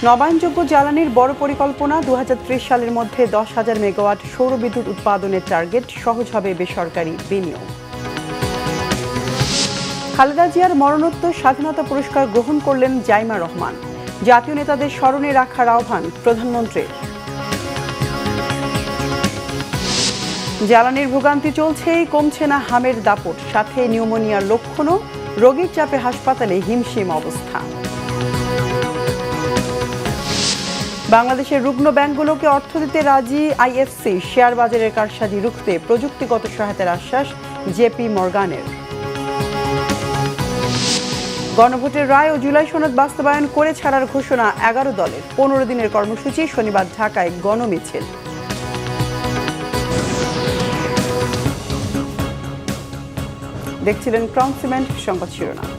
নবায়নযোগ্য জ্বালানির বড় পরিকল্পনা 2030 সালের মধ্যে 10,000 মেগাওয়াট সৌর বিদ্যুৎ উৎপাদনের টার্গেট, সহজ হবে বেসরকারি বিনিয়োগ। খালেদা জিয়ার মরণোত্তর স্বাধীনতা পুরস্কার গ্রহণ করলেন জাইমা রহমান। জাতীয় নেতাদের স্মরণে রাখার আহ্বান প্রধানমন্ত্রীর। জ্বালানির ভোগান্তি চলছেই, কমছে না হামের দাপট, সাথে নিউমোনিয়ার লক্ষণও। রোগীর চাপে হাসপাতালে হিমশিম অবস্থা। বাংলাদেশের রুগ্ন ব্যাংকগুলোকে অর্থ দিতে রাজি আইএফসি। শেয়ার বাজারের কারসাজি রুখতে প্রযুক্তিগত সহায়তার আশ্বাস জেপি মর্গানের। গণভোটের রায় ও জুলাই সনদ বাস্তবায়ন করে ছাড়ার ঘোষণা 11 দলের। 15 দিনের কর্মসূচি, শনিবার ঢাকায় গণমিছিল। দেখছিলেন ক্রাউন সিমেন্ট সংবাদ শিরোনাম।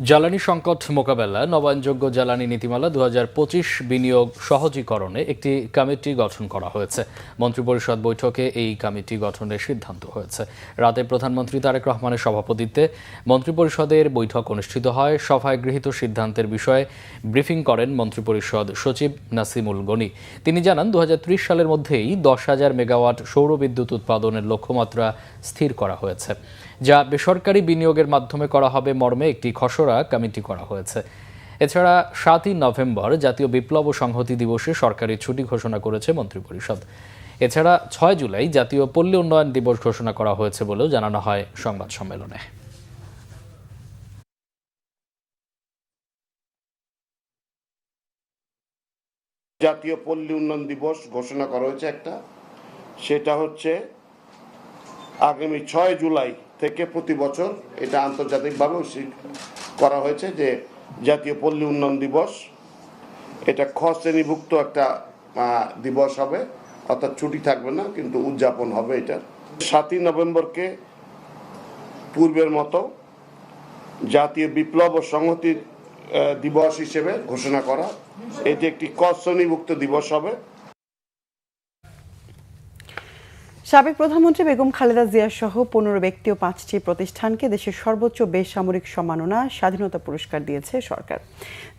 জ্বালানি সংকট মোকাবেলা নবায়নযোগ্য জ্বালানি নীতিমালা 2025 বিনিয়োগ সহজীকরণে একটি কমিটি গঠন করা হয়েছে। মন্ত্রিপরিষদ বৈঠকে এই কমিটি গঠনের সিদ্ধান্ত হয়েছে। রাতে প্রধানমন্ত্রী তারেক রহমানের সভাপতিত্বে মন্ত্রিপরিষদের বৈঠক অনুষ্ঠিত হয়। সভায় গৃহীত সিদ্ধান্তের বিষয়ে ব্রিফিং করেন মন্ত্রিপরিষদ সচিব নাসিমুল গনি। তিনি জানান 2030 সালের মধ্যেই 10,000 মেগাওয়াট সৌর বিদ্যুৎ উৎপাদনের লক্ষ্যমাত্রা স্থির করা হয়েছে, যা বেসরকারি বিনিয়োগের মাধ্যমে করা হবে মর্মে একটি খসড়া কমিটি করা হয়েছে। এছাড়া 7ই নভেম্বর জাতীয় বিপ্লব ও সংহতি দিবসে সরকারি ছুটি ঘোষণা করেছে মন্ত্রিপরিষদ। এছাড়া 6 জুলাই জাতীয় পল্লী উন্নয়ন দিবস ঘোষণা করা হয়েছে বলেও জানানো হয় সংবাদ সম্মেলনে। জাতীয় পল্লী উন্নয়ন দিবস ঘোষণা করা হয়েছে একটা, সেটা হচ্ছে আগামী 6 জুলাই থেকে প্রতি বছর এটা আন্তর্জাতিকভাবে করা হয়েছে যে জাতীয় পল্লী উন্নয়ন দিবস। এটা খ শ্রেণীভুক্ত একটা দিবস হবে, অর্থাৎ ছুটি থাকবে না, কিন্তু উদযাপন হবে এটা। 7ই নভেম্বরকে পূর্বের মতো জাতীয় বিপ্লব ও সংহতি দিবস হিসেবে ঘোষণা করা। এটি একটি ক শ্রেণীভুক্ত দিবস হবে। সাবেক প্রধানমন্ত্রী বেগম খালেদা জিয়া সহ 15 ব্যক্তি ও 5টি প্রতিষ্ঠানকে দেশের সর্বোচ্চ বেসামরিক সম্মাননা স্বাধীনতা পুরস্কার দিয়েছে সরকার।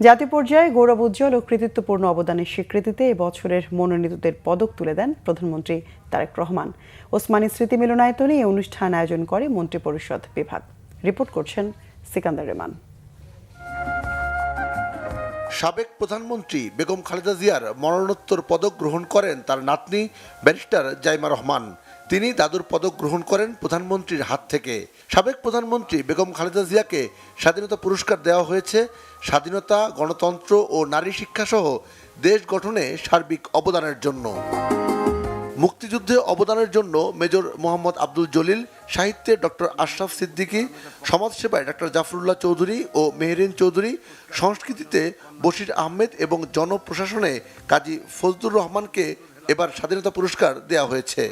জাতীয় পর্যায়ে গৌরব উজ্জ্বল ও কৃতিত্বপূর্ণ অবদানের স্বীকৃতিতে এবছরের মনোনীতদের পদক তুলে দেন প্রধানমন্ত্রী তারেক রহমান। ওসমানী স্মৃতি মিলনায়তনে এই অনুষ্ঠান আয়োজন করে মন্ত্রিপরিষদ বিভাগ। রিপোর্ট করছেন সিকান্দার রেমান। সাবেক প্রধানমন্ত্রী বেগম খালেদা জিয়ার মরণোত্তর পদক গ্রহণ করেন তার নাতনি ব্যারিস্টার জাইমা রহমান। তিনি দাদুর পদক গ্রহণ করেন প্রধানমন্ত্রীর হাত থেকে। সাবেক প্রধানমন্ত্রী বেগম খালেদা জিয়াকে স্বাধীনতা পুরস্কার দেওয়া হয়েছে স্বাধীনতা, গণতন্ত্র ও নারী শিক্ষাসহ দেশ গঠনে সার্বিক অবদানের জন্য। মুক্তিযুদ্ধে অবদানের জন্য মেজর মোহাম্মদ আব্দুল জলিল, সাহিত্যে ডক্টর আশরাফ সিদ্দিকী, সমাজসেবায় ডক্টর জাফরুল্লাহ চৌধুরী ও মেহেরিন চৌধুরী, সংস্কৃতিতে বশির আহমেদ এবং জনপ্রশাসনে কাজী ফজলুর রহমানকে এবার স্বাধীনতা পুরস্কার দেওয়া হয়েছে।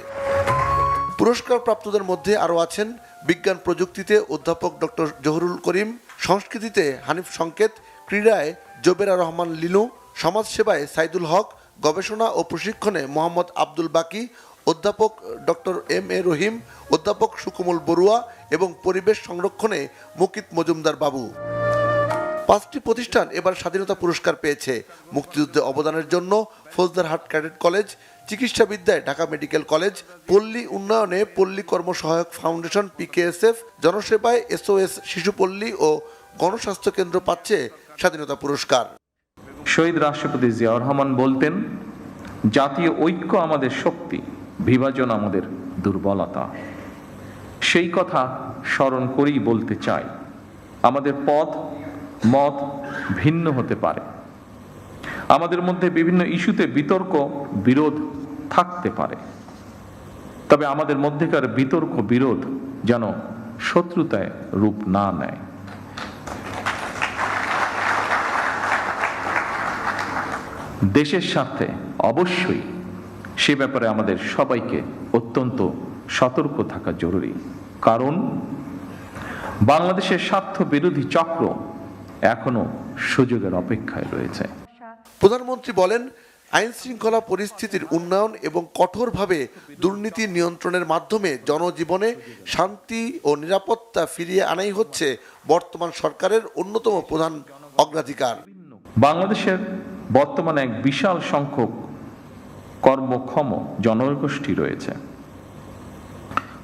পুরস্কার প্রাপ্তদের মধ্যে আরও আছেন বিজ্ঞান প্রযুক্তিতে অধ্যাপক ডক্টর জহুরুল করিম, সংস্কৃতিতে হানিফ সংকেত, ক্রীড়ায় জোবেরা রহমান লিনু, সমাজসেবায় সাইদুল হক, গবেষণা ও প্রশিক্ষণে মোহাম্মদ আব্দুল বাকি, অধ্যাপক ডক্টর এম.এ. রহিম, অধ্যাপক সুকমল বড়ুয়া এবং পরিবেশ সংরক্ষণে মুকিত মজুমদার বাবু। 5টি প্রতিষ্ঠান এবার স্বাধীনতা পুরস্কার পেয়েছে। মুক্তিযুদ্ধে অবদানের জন্য ফৌজদারহাট ক্যাডেট কলেজ, চিকিৎসাবিদ্যায় ঢাকা মেডিকেল কলেজ, পল্লী উন্নয়নে পল্লী কর্মসহায়ক ফাউন্ডেশন PKSF, জনসেবায় SOS শিশুপল্লী ও গণস্বাস্থ্য কেন্দ্র পাচ্ছে স্বাধীনতা পুরস্কার। শহীদ রাষ্ট্রপতি জিয়াউর রহমান বলতেন, জাতীয় ঐক্য আমাদের শক্তি, বিভাজন আমাদের দুর্বলতা। সেই কথা স্মরণ করেই বলতে চাই, আমাদের পথ মত ভিন্ন হতে পারে, আমাদের মধ্যে বিভিন্ন ইস্যুতে বিতর্ক বিরোধ থাকতে পারে, তবে আমাদের মধ্যেকার বিতর্ক বিরোধ যেন শত্রুতায় রূপ না নেয়। দেশের স্বার্থে অবশ্যই সে ব্যাপারে আমাদের সবাইকে অত্যন্ত সতর্ক থাকা জরুরি, কারণ বাংলাদেশের স্বার্থ বিরোধী চক্র এখনো সুযোগের অপেক্ষায় রয়েছে। প্রধানমন্ত্রী বলেন, আইন শৃঙ্খলা পরিস্থিতির উন্নয়ন এবং কঠোরভাবে দুর্নীতি নিয়ন্ত্রণের মাধ্যমে জনজীবনে শান্তি ও নিরাপত্তা ফিরিয়ে আনাই হচ্ছে বর্তমান সরকারের অন্যতম প্রধান অগ্রাধিকার। বাংলাদেশের বর্তমানে এক বিশাল সংখ্যক কর্মক্ষম জনগোষ্ঠী রয়েছে।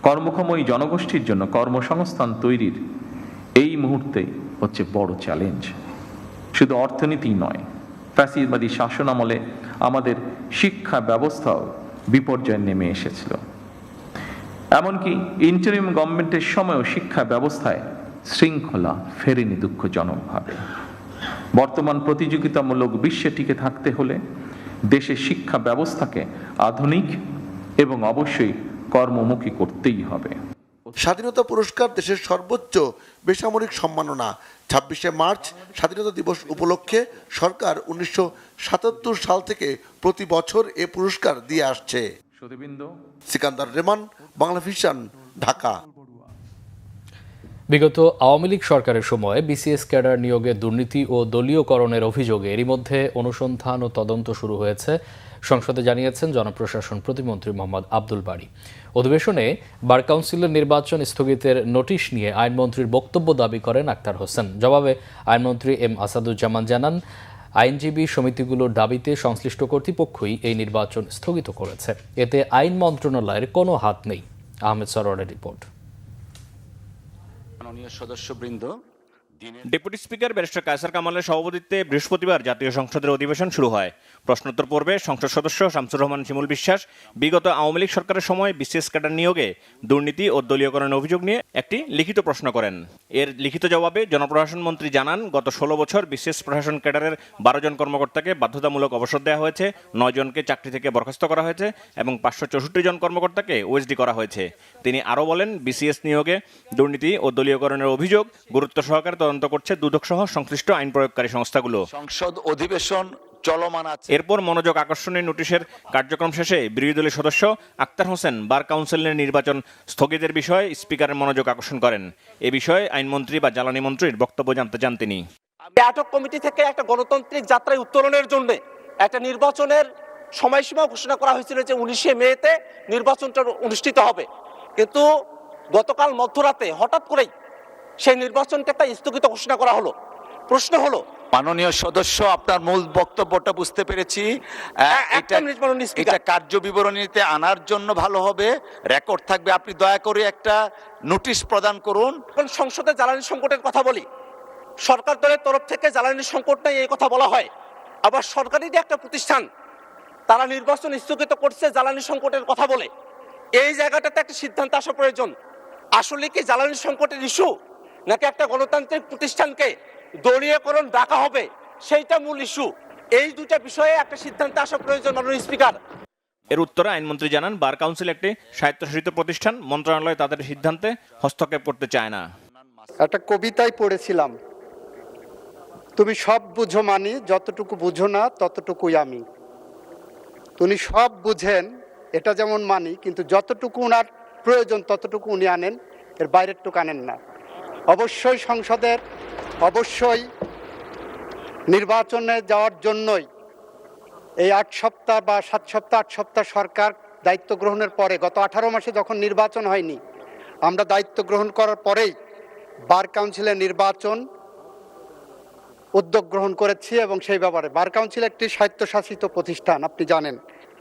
কর্মক্ষম এই জনগোষ্ঠীর জন্য কর্মসংস্থান তৈরির এই মুহূর্তে হচ্ছে বড় চ্যালেঞ্জ। শুধু অর্থনীতি নয়, ফ্যাসিবাদী শাসনামলে আমাদের শিক্ষা ব্যবস্থাও বিপর্যয়ে নেমে এসেছিল। এমনকি ইন্টারিম গভর্নমেন্টের সময়ও শিক্ষা ব্যবস্থায় শৃঙ্খলা ফেরেনি দুঃখজনকভাবে। বর্তমান প্রতিযোগিতামূলক বিশ্বে টিকে থাকতে হলে দেশের শিক্ষা ব্যবস্থাকে আধুনিক এবং অবশ্যই কর্মমুখী করতেই হবে। স্বাধীনতা পুরস্কার দেশের সর্বোচ্চ বেসামরিক সম্মাননা। 26শে মার্চ স্বাধীনতা দিবস উপলক্ষে সরকার 1977 সাল থেকে প্রতি বছর এ পুরস্কার দিয়ে আসছে। সিকান্দার রেমান, বাংলা ভিশন, ঢাকা। বিগত আওয়ামী লীগ সরকারের সময় বিসিএস ক্যাডার নিয়োগে দুর্নীতি ও দলীয়করণের অভিযোগে এরই মধ্যে অনুসন্ধান ও তদন্ত শুরু হয়েছে সংসদে জানিয়েছেন জনপ্রশাসন প্রতিমন্ত্রী মোহাম্মদ আব্দুল বারী। অধিবেশনে বার কাউন্সিলের নির্বাচন স্থগিতের নোটিশ নিয়ে আইনমন্ত্রীর বক্তব্য দাবি করেন আক্তার হোসেন। জবাবে আইনমন্ত্রী এম আসাদুজ্জামান জানান, আইনজীবী সমিতিগুলোর দাবিতে সংশ্লিষ্ট কর্তৃপক্ষই এই নির্বাচন স্থগিত করেছে। এতে আইন মন্ত্রণালয়ের কোনো হাত নেই। আহমেদ সরোয়ারের রিপোর্ট। ডেপুটি স্পিকার ব্যারিস্টার কায়সার কামালের সভাপতিত্বে বৃহস্পতিবার জাতীয় সংসদের অধিবেশন শুরু হয়। প্রশ্নোত্তর পর্বে সংসদ সদস্য শামসুর রহমান শিমুল বিশ্বাস বিগত আওয়ামী লীগ সরকারের সময় বিসিএস ক্যাডার নিয়োগে দুর্নীতি ও দলীয়করণের অভিযোগ নিয়ে একটি লিখিত প্রশ্ন করেন। এর লিখিত জবাবে জনপ্রশাসন মন্ত্রী জানান, গত 16 বছর বিসিএস প্রশাসন ক্যাডারের 12 জন কর্মকর্তাকে বাধ্যতামূলক অবসর দেওয়া হয়েছে, 9 জনকে চাকরি থেকে বরখাস্ত করা হয়েছে এবং 564 জন কর্মকর্তাকে ওএসডি করা হয়েছে। তিনি আরও বলেন, বিসিএস নিয়োগে দুর্নীতি ও দলীয়করণের অভিযোগ গুরুত্ব সহকারে তদন্ত করছে দুদক সহ সংশ্লিষ্ট আইন প্রয়োগকারী সংস্থাগুলো। সংসদ অধিবেশন চলমান আছে। এরপর মনোযোগ আকর্ষণের নোটিশের কার্যক্রম শেষে বিরোধী দলের সদস্য আক্তার হোসেন বার কাউন্সিলের নির্বাচন স্থগিতের বিষয়ে স্পিকারের মনোযোগ আকর্ষণ করেন। এ বিষয়ে আইনমন্ত্রী বা জ্বালানি মন্ত্রীর বক্তব্য জানতে চান তিনি। আটক কমিটি থেকে একটা গণতান্ত্রিক যাত্রায় উত্তরণের জন্য একটা নির্বাচনের সময়সীমা ঘোষণা করা হয়েছিল যে 19শে মেতে নির্বাচনটা অনুষ্ঠিত হবে, কিন্তু গতকাল মধ্যরাতে হঠাৎ করেই সেই নির্বাচনটা স্থগিত ঘোষণা করা হলো। প্রশ্ন হলো, মাননীয় সদস্য, আপনার মূল বক্তব্যটা বুঝতে পেরেছি। এটা কার্য বিবরণীতে আনার জন্য ভালো হবে, রেকর্ড থাকবে। আপনি দয়া করে একটা নোটিশ প্রদান করুন। সংসদে জ্বালানি সংকটের কথা বলি, সরকার দলের তরফ থেকে জ্বালানি সংকট নেই এই কথা বলা হয়, আবার সরকারি যে একটা প্রতিষ্ঠান তারা নির্বাচন স্থগিত করছে জ্বালানি সংকটের কথা বলে। এই জায়গাটাতে একটা সিদ্ধান্ত আসা প্রয়োজন। আসলে কি জ্বালানি সংকটের ইস্যু, নাকি একটা গণতান্ত্রিক প্রতিষ্ঠানকে দলীয়করণ ডাকা হবে সেইটা মূল ইস্যু? এই দুটা বিষয়ে একটা সিদ্ধান্ত আসা প্রয়োজন মাননীয় স্পিকার। এর উত্তরে আইনমন্ত্রী জানান, বার কাউন্সিল একটি স্বায়ত্তশাসিত প্রতিষ্ঠান, মন্ত্রণালয় তাদের সিদ্ধান্তে হস্তক্ষেপ করতে চায় না। একটা কবিতায় পড়েছিলাম, তুমি সব বুঝো মানি, যতটুকু বুঝো না ততটুকুই আমি। উনি সব বুঝেন এটা যেমন মানি, কিন্তু যতটুকু ওনার প্রয়োজন ততটুকু উনি আনেন, এর বাইরের টুকু আনেন না। অবশ্যই সংসদের অবশ্যই নির্বাচনে যাওয়ার জন্যই এই 8 সপ্তাহ বা 7 সপ্তাহ 8 সপ্তাহ সরকার দায়িত্ব গ্রহণের পরে, গত 18 মাসে যখন নির্বাচন হয়নি, আমরা দায়িত্ব গ্রহণ করার পরেই বার কাউন্সিলের নির্বাচন উদ্যোগ গ্রহণ করেছি। এবং সেই ব্যাপারে বার কাউন্সিল একটি স্বায়ত্তশাসিত প্রতিষ্ঠান, আপনি জানেন।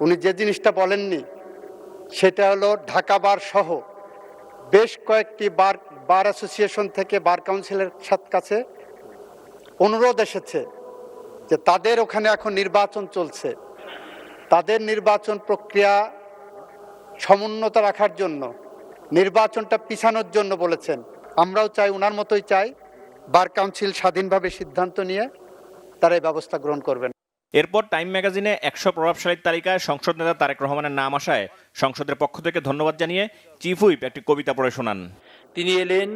উনি যে জিনিসটা বলেননি সেটা হলো ঢাকা বার সহ বেশ কয়েকটি বার অ্যাসোসিয়েশন থেকে বার কাউন্সিলের কাছে অনুরোধ এসেছে যে তাদের ওখানে এখন নির্বাচন চলছে, তাদের নির্বাচন প্রক্রিয়া সমুন্নত রাখার জন্য, নির্বাচনটা পিছানোর জন্য বলেছেন। আমরাও চাই, ওনার মতোই চাই, বার কাউন্সিল স্বাধীনভাবে সিদ্ধান্ত নিয়ে তারা এই ব্যবস্থা গ্রহণ করবেন। এরপর টাইম ম্যাগাজিনে 100 প্রভাবশালীর তালিকায় সংসদ নেতা তারেক রহমানের নাম আসায় সংসদের পক্ষ থেকে ধন্যবাদ জানিয়ে চিফ হুইপ একটি কবিতা পড়ে শোনান। তিনি এলেন,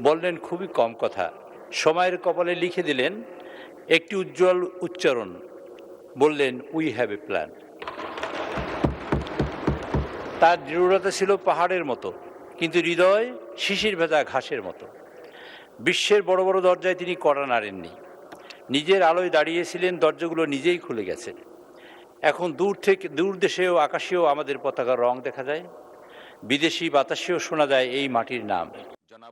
বললেন খুবই কম কথা, সময়ের কপালে লিখে দিলেন একটি উজ্জ্বল উচ্চারণ, বললেন উই হ্যাভ এ প্ল্যান। তার দৃঢ়তা ছিল পাহাড়ের মতো, কিন্তু হৃদয় শিশির ভেজা ঘাসের মতো। বিশ্বের বড় বড় দরজায় তিনি কড়া নাড়েননি, নিজের আলোয় দাঁড়িয়েছিলেন, দরজাগুলো নিজেই খুলে গেছে। এখন দূর দেশেও আকাশেও আমাদের পতাকার রং দেখা যায়, বিদেশি বাতাসেও শোনা যায় এই মাটির নাম।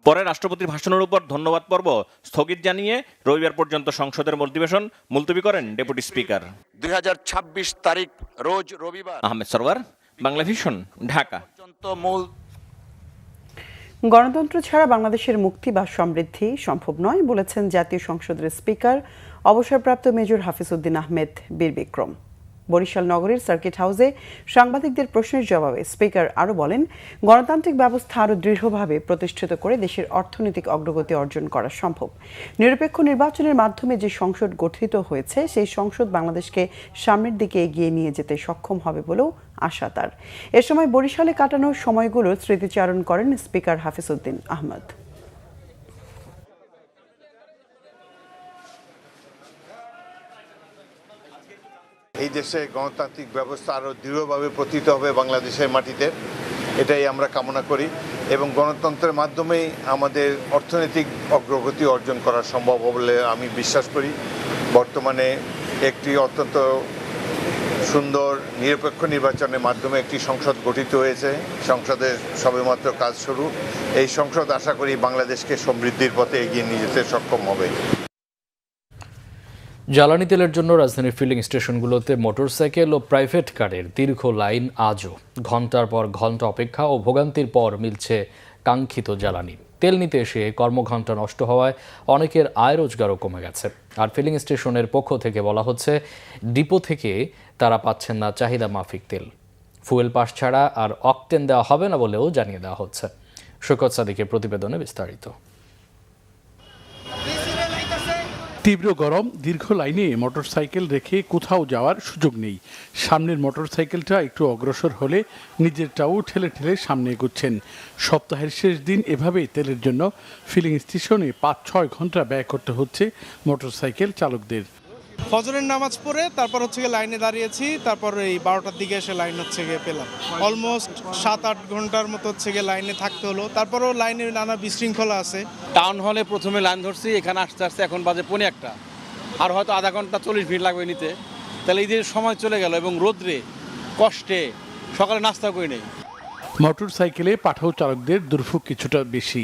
পরে রাষ্ট্রপতির ভাষণের উপর ধন্যবাদ পর্ব স্থগিত জানিয়ে রবিবার পর্যন্ত সংসদের অধিবেশন মুলতবি করেন ডেপুটি স্পিকার। 2026 তারিখ রোজ রবিবার। আহমেদ সরওয়ার, বাংলা ভিশন, ঢাকা। গণতন্ত্র ছাড়া বাংলাদেশের মুক্তি বা সমৃদ্ধি সম্ভব নয় বলেছেন জাতীয় সংসদের স্পিকার অবসরপ্রাপ্ত মেজর হাফিজউদ্দিন আহমেদ বীর বিক্রম। বরিশাল নগরীর সার্কিট হাউসে সাংবাদিকদের প্রশ্নের জবাবে স্পিকার আরও বলেন, গণতান্ত্রিক ব্যবস্থা আরও দৃঢ়ভাবে প্রতিষ্ঠিত করে দেশের অর্থনৈতিক অগ্রগতি অর্জন করা সম্ভব। নিরপেক্ষ নির্বাচনের মাধ্যমে যে সংসদ গঠিত হয়েছে সেই সংসদ বাংলাদেশকে সামনের দিকে এগিয়ে নিয়ে যেতে সক্ষম হবে বলেও আশা তার। এ সময় বরিশালে কাটানো সময়গুলোর স্মৃতিচারণ করেন স্পিকার হাফিজউদ্দিন আহমেদ। এই দেশে গণতান্ত্রিক ব্যবস্থা আরও দৃঢ়ভাবে প্রতিষ্ঠিত হবে বাংলাদেশের মাটিতে, এটাই আমরা কামনা করি এবং গণতন্ত্রের মাধ্যমেই আমাদের অর্থনৈতিক অগ্রগতি অর্জন করা সম্ভব বলে আমি বিশ্বাস করি। বর্তমানে একটি অত্যন্ত সুন্দর নিরপেক্ষ নির্বাচনের মাধ্যমে একটি সংসদ গঠিত হয়েছে, সংসদের সবেমাত্র কাজ শুরু। এই সংসদ আশা করি বাংলাদেশকে সমৃদ্ধির পথে এগিয়ে নিয়ে যেতে সক্ষম হবে। জ্বালানি তেলের জন্য রাজধানীর ফিলিং স্টেশনগুলোতে মোটরসাইকেল ও প্রাইভেট কারের দীর্ঘ লাইন আজও। ঘন্টার পর ঘন্টা অপেক্ষা ও ভোগান্তির পর মিলছে কাঙ্ক্ষিত জ্বালানি। তেল নিতে এসে কর্মঘণ্টা নষ্ট হওয়ায় অনেকের আয় রোজগারও কমে গেছে। আর ফিলিং স্টেশনের পক্ষ থেকে বলা হচ্ছে, ডিপো থেকে তারা পাচ্ছেন না চাহিদা মাফিক তেল। ফুয়েল পাস ছাড়া আর অকটেন দেওয়া হবে না বলেও জানিয়ে দেওয়া হচ্ছে। শওকত সাদিকের প্রতিবেদনে বিস্তারিত। তীব্র গরম, দীর্ঘ লাইনে মোটরসাইকেল রেখে কোথাও যাওয়ার সুযোগ নেই। সামনের মোটরসাইকেলটা একটু অগ্রসর হলে নিজেরটাও ঠেলে ঠেলে সামনে এগোচ্ছেন। সপ্তাহের শেষ দিন এভাবেই তেলের জন্য ফিলিং স্টেশনে 5-6 ঘন্টা ব্যয় করতে হচ্ছে মোটরসাইকেল চালকদের। ফজরের নামাজ পড়ে তারপর লাইনে দাঁড়িয়েছি, তারপর এই 12টার দিকে এসে লাইন পেলাম। অলমোস্ট 7-8 ঘন্টার মতো লাইনে থাকতে হলো। তারপরও লাইনে নানা বিশৃঙ্খলা আছে। টাউন হলে প্রথমে লাইন ধরছি, এখানে আসতে আসতে এখন বাজে 1:45, আর হয়তো আধা ঘন্টা 40 মিনিট লাগবে নিতে। তাহলে এই যে সময় চলে গেল এবং রোদ্রে কষ্টে সকালে নাস্তা করে নেই। মোটরসাইকেলে পাঠাও চালকদের দুর্ভোগ কিছুটা বেশি।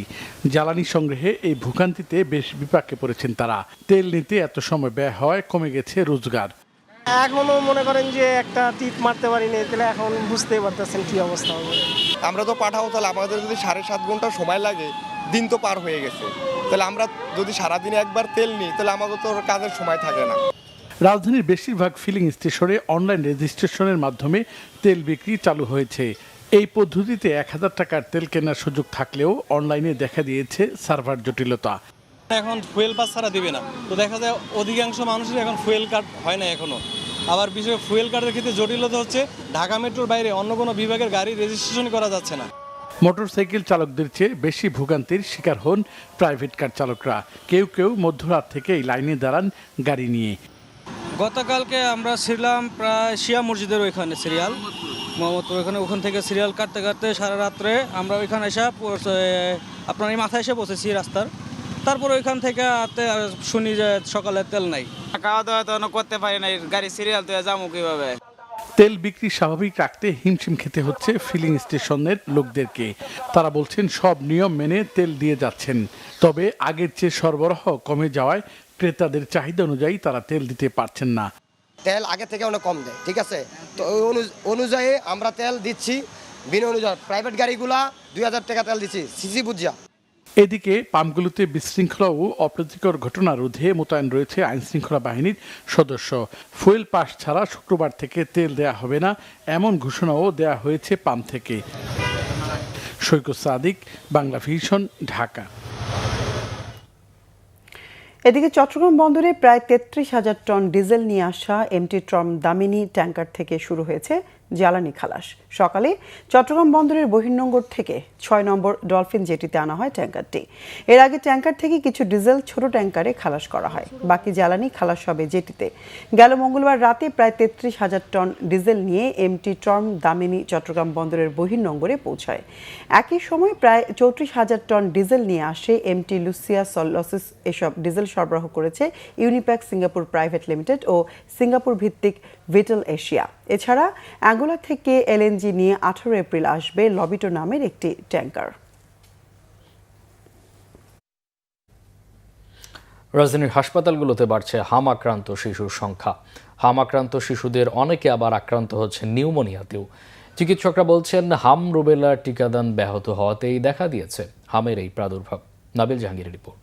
জ্বালানি সংগ্রহে এই ভোগান্তিতে বেশ বিপাকে পড়েছেন তারা। তেল নিতে এত সময় ব্যয় হওয়ায় কমে গেছে রোজগার। এখনো মনে করেন যে একটা টিপ মারতে পারিনি, তাহলে এখন বুঝতেই পারতেছেন কি অবস্থা হবে। আমরা তো পাঠাও, তাহলে আমাদের যদি 7.5 ঘন্টা সময় লাগে, দিন তো পার হয়ে গেছে। তাহলে আমরা যদি সারাদিনে একবার তেল নিই, তাহলে আমাদের তো কাজের সময় থাকে না। রাজধানীর বেশিরভাগ ফিলিং স্টেশনে অনলাইন রেজিস্ট্রেশনের মাধ্যমে তেল বিক্রি চালু হয়েছে। এই পদ্ধতিতে 1000 টাকার তেল কেনার সুযোগ থাকলেও অনলাইনে দেখা দিয়েছে সার্ভার জটিলতা। এখন ফুয়েল পাস ছাড়া দিবে না, তো দেখা যায় অধিকাংশ মানুষের এখন ফুয়েল কার্ড হয় না এখনো। আবার বিশেষ ফুয়েল কার্ডের ক্ষেত্রে জটিলতা হচ্ছে ঢাকা মেট্রোর বাইরে অন্য কোনো বিভাগের গাড়ি রেজিস্ট্রেশন করা যাচ্ছে না। মোটরসাইকেল চালকদের চেয়ে বেশি ভোগান্তির শিকার হন প্রাইভেট কার চালকরা। কেউ কেউ মধ্যরাত থেকে এই লাইনে দাঁড়ান গাড়ি নিয়ে। গতকালকে আমরা ছিলাম প্রায় শিয়া মসজিদের ওইখানে সিরিয়াল মোহাম্মদপুর, ওখান থেকে সিরিয়াল কাটতে কাটতে সারা রাত্রে আমরা ওইখানে এসে আপনার এই মাথায় এসে বসেছি রাস্তার। তারপর ওইখান থেকে শুনি যে সকালে তেল নাই, খাওয়া দাওয়া তো করতে পারি না, গাড়ি সিরিয়াল তো যাবো কিভাবে। তেল বিক্রি স্বাভাবিক রাখতে হিমশিম খেতে হচ্ছে ফিলিং স্টেশনের লোকদেরকে। তারা বলছেন সব নিয়ম মেনে তেল দিয়ে যাচ্ছেন, তবে আগের চেয়ে সরবরাহ কমে যাওয়ায় ক্রেতাদের চাহিদা অনুযায়ী তারা তেল দিতে পারছেন না। তেল আগে থেকে অনেক কম দেয়, ঠিক আছে, তো ওই অনুযায়ী আমরা তেল দিচ্ছি। বিনা অনুযায়ী প্রাইভেট গাড়িগুলা 2000 টাকা তেল দিচ্ছি সিসি বুঝা। এদিকে পাম্পগুলোতে বিশৃঙ্খলা ও অপ্রীতিকর ঘটনা রোধে মোতায়েন রয়েছে আইনশৃঙ্খলা বাহিনীর সদস্য। ফুয়েল পাস ছাড়া শুক্রবার থেকে তেল দেয়া হবে না, এমন ঘোষণাও দেয়া হয়েছে পাম্প থেকে। শওকত সাদিক, বাংলা ভিশন, ঢাকা। এদিকে চট্টগ্রাম বন্দরে প্রায় 33,000 টন ডিজেল নিয়ে আসা এমটি ট্রম দামিনী ট্যাঙ্কার থেকে শুরু হয়েছে জ্বালানি খালাস। সকালে চট্টগ্রাম বন্দরের বহির্নোঙর থেকে 6 নম্বর ডলফিন জেটিতে আনা হয় ট্যাঙ্কারটি। এর আগে ট্যাঙ্কার থেকে কিছু ডিজেল ছোট ট্যাঙ্কারে খালাস করা হয়, বাকি জ্বালানি খালাস হবে জেটিতে। গেল মঙ্গলবার রাতে প্রায় 33,000 টন ডিজেল নিয়ে এমটি ট্রম দামিনী চট্টগ্রাম বন্দরের বহির্নোঙরে পৌঁছায়। একই সময় প্রায় 34,000 টন ডিজেল নিয়ে আসে এমটি লুসিয়া সল্লসিস। এসব ডিজেল সরবরাহ করেছে ইউনিপ্যাক সিঙ্গাপুর প্রাইভেট লিমিটেড ও সিঙ্গাপুর ভিত্তিক ভিটাল এশিয়া। এছাড়া অ্যাঙ্গোলা থেকে এলএনজি নিয়ে 18 এপ্রিল আসবে লবিটো নামের একটি ট্যাঙ্কার। রাজধানীর হাসপাতালগুলোতে বাড়ছে হাম আক্রান্ত শিশুর সংখ্যা। হাম আক্রান্ত শিশুদের অনেকে আবার আক্রান্ত হচ্ছে নিউমোনিয়াতেও। চিকিৎসকরা বলছেন হাম রুবেলা টিকাদান ব্যাহত হওয়াতেই দেখা দিয়েছে হামের এই প্রাদুর্ভাব। নাবিল জাহাঙ্গীরের রিপোর্ট।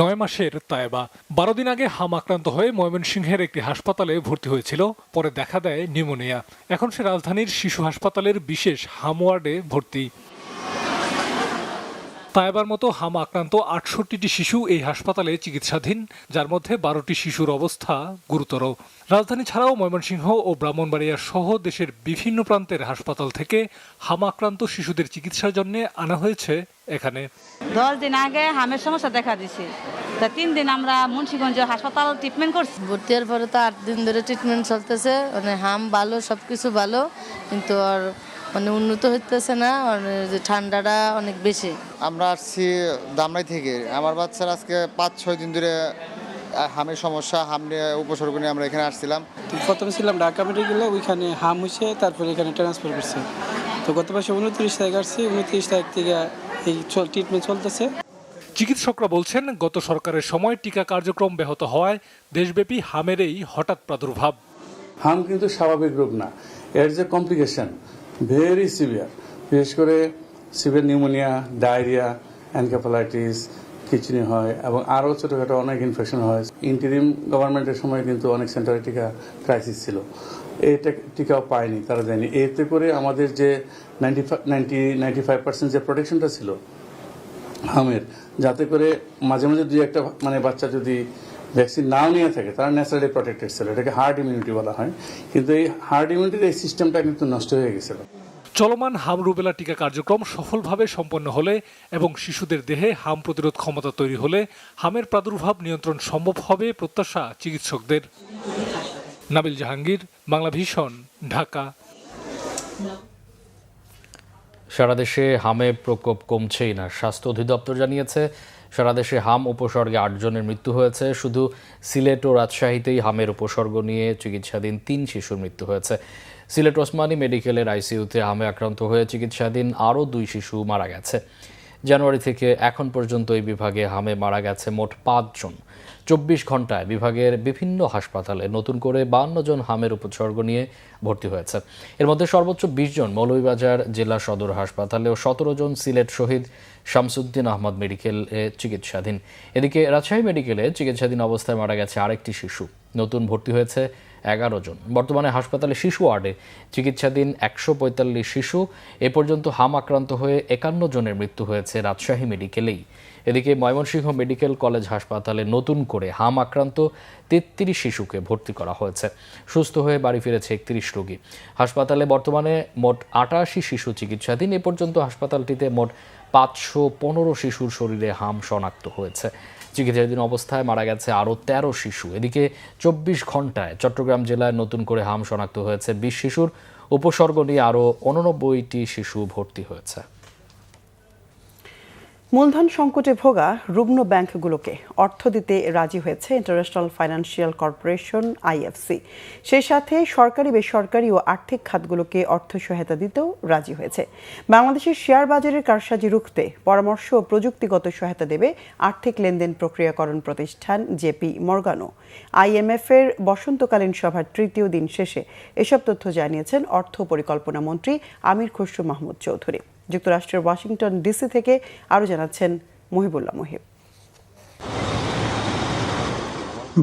9 মাসের তায়েবা 12 দিন আগে হাম আক্রান্ত হয়ে ময়মনসিংহের একটি হাসপাতালে ভর্তি হয়েছিল, পরে দেখা দেয় নিউমোনিয়া। এখন সে রাজধানীর শিশু হাসপাতালের বিশেষ হাম ওয়ার্ডে ভর্তি। তায়েবার মতো হাম আক্রান্ত 68টি শিশু এই হাসপাতালে চিকিৎসাধীন, যার মধ্যে 12টি শিশুর অবস্থা গুরুতর। রাজধানী ছাড়াও ময়মনসিংহ ও ব্রাহ্মণবাড়িয়া সহ দেশের বিভিন্ন প্রান্তের হাসপাতাল থেকে হাম আক্রান্ত শিশুদের চিকিৎসার জন্য আনা হয়েছে এখানে। 10 দিন আগে হামের সমস্যা দেখা দিছে, তা 3 দিন আমরা মুন্সিগঞ্জ হাসপাতাল ট্রিটমেন্ট করছি। ভর্তি হওয়ার পরে তো 8 দিন ধরে ট্রিটমেন্ট চলতেছে। মানে হাম ভালো, সবকিছু ভালো, কিন্তু আর মানে উন্নত হইতেছে না, যে ঠান্ডাটা অনেক বেশি। আমরা আসছি দামরাই থেকে, আমার বাচ্চার আজকে 5-6 দিন ধরে হামের সমস্যা, হাম নিয়ে উপসর্গ নিয়ে আমরা এখানে আসছিলাম। প্রথমে ছিলাম ঢাকা মেডিকেলে, ওইখানে হাম হয়েছে, তারপরে এখানে ট্রান্সফার করছে। তো গত মাসে 29 তারিখ আসছি, 29 তারিখ থেকে এই ট্রিটমেন্ট চলতেছে। চিকিৎসকরা বলছেন গত সরকারের সময় টিকা কার্যক্রম ব্যাহত হওয়ায় দেশব্যাপী হামের এই হঠাৎ প্রাদুর্ভাব। হাম কিন্তু স্বাভাবিক রোগ না, এর যে কমপ্লিকেশন ভেরি সিভিয়ার, বিশেষ করে সিভিয়ার নিউমোনিয়া, ডায়রিয়া, এনকেফালাইটিস, খিচুনি হয় এবং আরও ছোটোখাটো অনেক ইনফেকশন হয়। ইন্টারিম গভর্নমেন্টের সময় কিন্তু অনেক সেন্টারে টিকা ক্রাইসিস ছিল, এই টিকাও পায়নি, তারা দেয়নি। এতে করে আমাদের যে 95% যে প্রোটেকশনটা ছিল হামের, যাতে করে মাঝে মাঝে দুই একটা মানে বাচ্চা যদি ভ্যাকসিন নাও নিয়ে থাকে তারা ন্যাচারালি প্রোটেক্টেড ছিল, এটাকে হার্ড ইমিউনিটি বলা হয়। কিন্তু এই হার্ড ইমিউনিটির এই সিস্টেমটা কিন্তু নষ্ট হয়ে গেছিল। চলমান হাম রুবেলা টিকা কার্যক্রম সফলভাবে সম্পন্ন হলে এবং শিশুদের দেহে হাম প্রতিরোধ ক্ষমতা তৈরি হলে হামের প্রাদুর্ভাব নিয়ন্ত্রণ সম্ভব হবে প্রত্যাশা চিকিৎসকদের। নাবিল জাহাঙ্গীর, বাংলা ভিশন, ঢাকা। সারা দেশে হামের প্রকোপ কমছেই না, স্বাস্থ্য অধিদপ্তর জানিয়েছে সারা দেশে হাম উপসর্গে 8 জনের মৃত্যু হয়েছে। শুধু সিলেট ও রাজশাহীতেই হামের উপসর্গ নিয়ে চিকিৎসাধীন 3 শিশুর মৃত্যু হয়েছে। সিলেট ওসমানী মেডিকেলের আইসিইউতে হামে আক্রান্ত হয়ে চিকিৎসাধীন আরও 2 শিশু মারা গেছে। জানুয়ারি থেকে এখন পর্যন্ত এই বিভাগে হামে মারা গেছে মোট 5 জন। 24 ঘন্টায় বিভাগের বিভিন্ন হাসপাতালে নতুন করে 52 জন হামের উপসর্গ নিয়ে ভর্তি হয়েছে। এর মধ্যে সর্বোচ্চ 20 জন মৌলভীবাজার জেলা সদর হাসপাতালে ও 17 জন সিলেট শহীদ শামসুদ্দিন আহমদ মেডিকেলে চিকিৎসাধীন। এদিকে রাজশাহী মেডিকেলে চিকিৎসাধীন অবস্থায় মারা গেছে আরেকটি শিশু। নতুন ভর্তি হয়েছে 11 জন। বর্তমানে হাসপাতালে শিশু ওয়ার্ডে চিকিৎসাধীন 145 শিশু। এ পর্যন্ত হাম আক্রান্ত হয়ে 51 জনের মৃত্যু হয়েছে রাজশাহী মেডিকেলেই। এদিকে ময়মনসিংহ মেডিকেল কলেজ হাসপাতালে নতুন করে হাম আক্রান্ত 33 শিশুকে ভর্তি করা হয়েছে। সুস্থ হয়ে বাড়ি ফিরেছে 31 রোগী। হাসপাতালে বর্তমানে মোট 88 শিশু চিকিৎসাধীন। এ পর্যন্ত হাসপাতালটিতে মোট 515 শিশুর শরীরে হাম শনাক্ত হয়েছে। চিকিৎসাধীন অবস্থায় মারা গেছে আরও 13 শিশু। এদিকে 24 ঘন্টায় চট্টগ্রাম জেলায় নতুন করে হাম শনাক্ত হয়েছে 20 শিশুর। উপসর্গ নিয়ে আরও 89টি শিশু ভর্তি হয়েছে। মূলধন সংকটে ভোগা রুগ্ন ব্যাংকগুলোকে অর্থ দিতে রাজি হয়েছে ইন্টারন্যাশনাল ফাইন্যান্সিয়াল কর্পোরেশন আইএফসি। সেই সাথে সরকারি, বেসরকারি ও আর্থিক খাতগুলোকে অর্থ সহায়তা দিতেও রাজি হয়েছে। বাংলাদেশের শেয়ার বাজারের কারসাজি রুখতে পরামর্শ ও প্রযুক্তিগত সহায়তা দেবে আর্থিক লেনদেন প্রক্রিয়াকরণ প্রতিষ্ঠান জেপি মর্গানো। আইএমএফের বসন্তকালীন সভার 3য় দিন শেষে এসব তথ্য জানিয়েছেন অর্থ পরিকল্পনা মন্ত্রী আমির খসরু মাহমুদ চৌধুরী। যুক্তরাষ্ট্রের ওয়াশিংটন ডিসি থেকে আরও জানাচ্ছেন মহিবুল্লাহ মহিব।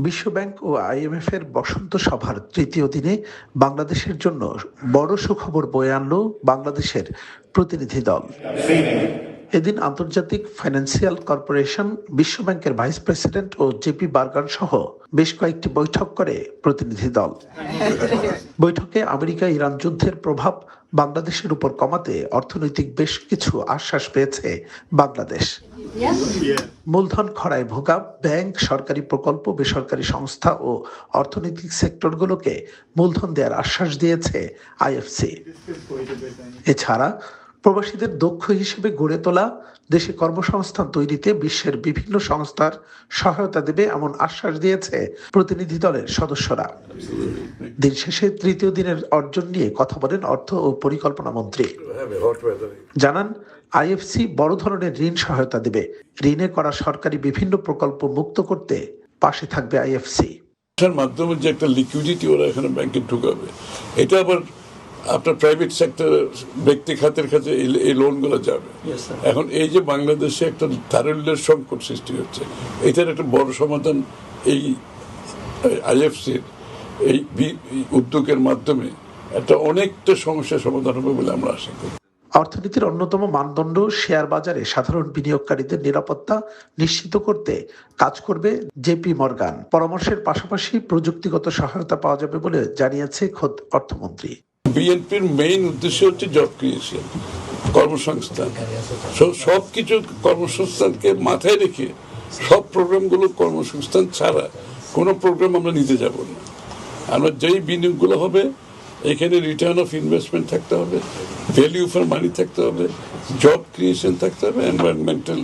বিশ্বব্যাংক ও আইএমএফ এর বসন্ত সভার 3য় দিনে বাংলাদেশের জন্য বড় সুখবর বয়ে আনল বাংলাদেশের প্রতিনিধি দল। এদিন আন্তর্জাতিক ফাইন্যান্সিয়াল কর্পোরেশন, বিশ্বব্যাংকের ভাইস প্রেসিডেন্ট ও জেপি মর্গান সহ বেশ কয়েকটি বৈঠক করে প্রতিনিধি দল। বৈঠকে আমেরিকা ইরান যুদ্ধের প্রভাব বাংলাদেশের উপর কমাতে অর্থনৈতিক বেশ কিছু আশ্বাস পেয়েছে বাংলাদেশ। মূলধন খরায় ভোগা ব্যাংক, সরকারি প্রকল্প, বেসরকারি সংস্থা ও অর্থনৈতিক সেক্টরগুলোকে মূলধন দেওয়ার আশ্বাস দিয়েছে আইএফসি। এছাড়া প্রবাসীদের দক্ষ হিসেবে গড়ে তোলা, দেশে কর্মসংস্থান তৈরিতে বিশ্বের বিভিন্ন সংস্থার সহায়তা দেবে এমন আশ্বাস দিয়েছে প্রতিনিধি দলের সদস্যরা। দিন শেষে 3য় দিনের অর্জন নিয়ে কথা বলেন অর্থ ও পরিকল্পনা মন্ত্রী। জানান, আইএফসি বড় ধরনের ঋণ সহায়তা দেবে। ঋণে করা সরকারি বিভিন্ন প্রকল্প মুক্ত করতে পাশে থাকবে আইএফসি। মাধ্যমে যে একটা লিকুইডিটি ওরা এখানে ব্যাংকে ঢুকাবে, এটা আবার আপনার প্রাইভেট সেক্টর ব্যক্তি খাতের কাছে এই লোনগুলো যাবে। এখন এই যে বাংলাদেশে একটা তারল্যের সংকট সৃষ্টি হচ্ছে, এটার একটা বড় সমাধান এই আইএফসির এই উদ্যোগের মাধ্যমে একটা অনেকটা সমস্যার সমাধান হবে বলে আমরা আশা করি। অর্থনীতির অন্যতম মানদণ্ড শেয়ার বাজারে সাধারণ বিনিয়োগকারীদের নিরাপত্তা নিশ্চিত করতে কাজ করবে জেপি মর্গান। পরামর্শের পাশাপাশি প্রযুক্তিগত সহায়তা পাওয়া যাবে বলে জানিয়েছে খোদ অর্থমন্ত্রী। বিএনপির মেইন উদ্দেশ্য হচ্ছে জব ক্রিয়েশন, কর্মসংস্থান। সবকিছু কর্মসংস্থানকে মাথায় রেখে সব প্রোগ্রামগুলো কর্মসংস্থান ছাড়া কোনো প্রোগ্রাম আমরা নিতে যাব না। আমরা যেই বিনিয়োগগুলো হবে এখানে রিটার্ন অফ ইনভেস্টমেন্ট থাকতে হবে, ভ্যালিউ ফর মানি থাকতে হবে, জব ক্রিয়েশন থাকতে হবে, এনভায়রনমেন্টাল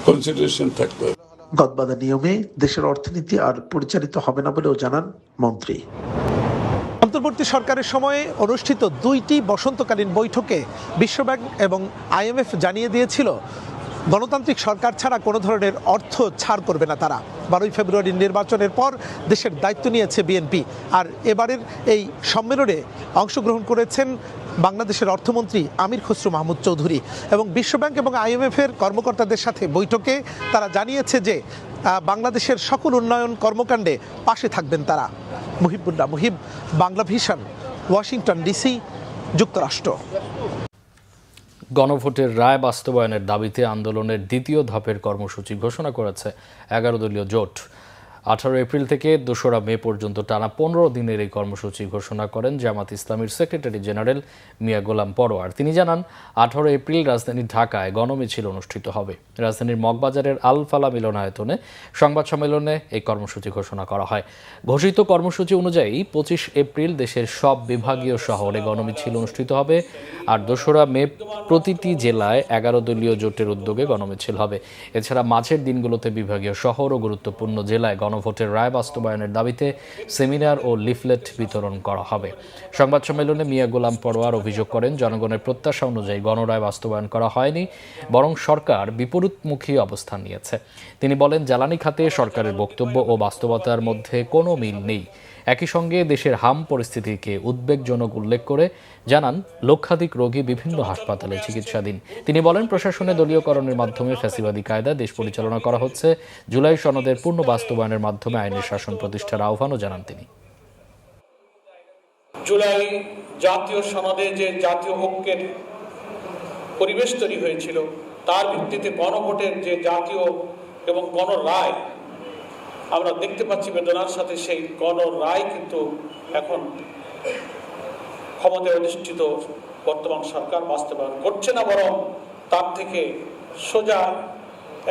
কনসিডারেশন থাকতে হবে। গদবাঁধা নিয়মে দেশের অর্থনীতি আর পরিচালিত হবে না বলেও জানান মন্ত্রী। অন্তর্বর্তী সরকারের সময়ে অনুষ্ঠিত 2টি বসন্তকালীন বৈঠকে বিশ্বব্যাংক এবং আইএমএফ জানিয়ে দিয়েছিল গণতান্ত্রিক সরকার ছাড়া কোনো ধরনের অর্থ ছাড় করবে না তারা। 12 ফেব্রুয়ারির নির্বাচনের পর দেশের দায়িত্ব নিয়েছে বিএনপি, আর এবারের এই সম্মেলনে অংশগ্রহণ করেছেন বাংলাদেশের অর্থমন্ত্রী আমির খসরু মাহমুদ চৌধুরী। এবং বিশ্বব্যাংক এবং আইএমএফের কর্মকর্তাদের সাথে বৈঠকে তারা জানিয়েছে যে বাংলাদেশের সকল উন্নয়ন কর্মকাণ্ডে পাশে থাকবেন তারা। Muhibullah Muhib, Bangla vision, Washington DC, যুক্তরাষ্ট্র। গণভোটের রায় বাস্তবায়নের দাবিতে আন্দোলনের দ্বিতীয় ধাপের কর্মসূচি ঘোষণা করেছে 11 দলীয় জোট। 18 এপ্রিল থেকে 2রা মে পর্যন্ত টানা 15 দিনের এই কর্মসূচি ঘোষণা করেন জামাত ইসলামীর সেক্রেটারি জেনারেল মিয়া গোলাম পরোয়ার। তিনি জানান, 18 এপ্রিল রাজধানী ঢাকায় গণমিছিল অনুষ্ঠিত হবে। রাজধানীর মগবাজারের আলফালা মিলনায়তনে সংবাদ সম্মেলনে এই কর্মসূচি ঘোষণা করা হয়। ঘোষিত কর্মসূচি অনুযায়ী 25 এপ্রিল দেশের সব বিভাগীয় শহরে গণমিছিল অনুষ্ঠিত হবে, আর 2রা মে প্রতিটি জেলায় 11 দলীয় জোটের উদ্যোগে গণমিছিল হবে। এছাড়া মাঝের দিনগুলোতে বিভাগীয় শহর ও গুরুত্বপূর্ণ জেলায় গণভোটের রায় বাস্তবায়নের দাবিতে সেমিনার ও লিফলেট বিতরণ করা হবে। সংবাদ সম্মেলনে মিয়া গোলাম পরোয়ার অভিযোগ করেন, জনগণের প্রত্যাশা অনুযায়ী গণরায় বাস্তবায়ন করা হয়নি, বরং সরকার বিপরীতমুখী অবস্থান নিয়েছে। তিনি বলেন, জ্বালানি খাতে সরকারের বক্তব্য ও বাস্তবতার মধ্যে কোনো মিল নেই। একই সঙ্গে দেশের হাম পরিস্থিতিকে উদ্বেগজনক উল্লেখ করে জানান, লক্ষাধিক রোগী বিভিন্ন হাসপাতালে চিকিৎসাধীন। তিনি বলেন, প্রশাসনে দলীয়করণের মাধ্যমে ফ্যাসিবাদী কায়দায় দেশ পরিচালনা করা হচ্ছে। জুলাই সনদের পূর্ণ বাস্তবায়নের মাধ্যমে আইনের শাসন প্রতিষ্ঠার আহ্বানও জানান তিনি। জুলাই জাতীয় সনদে যে জাতীয় ঐক্যের পরিবেশ তৈরি হয়েছিল, তার ভিত্তিতে গণভোটের যে জাতীয় এবং গণরায় আমরা দেখতে পাচ্ছি বেদনার সাথে, সেই গণরায় কিন্তু এখন ক্ষমতায় অধিষ্ঠিত বর্তমান সরকার বাস্তবায়ন করছে না, বরং তার থেকে সোজা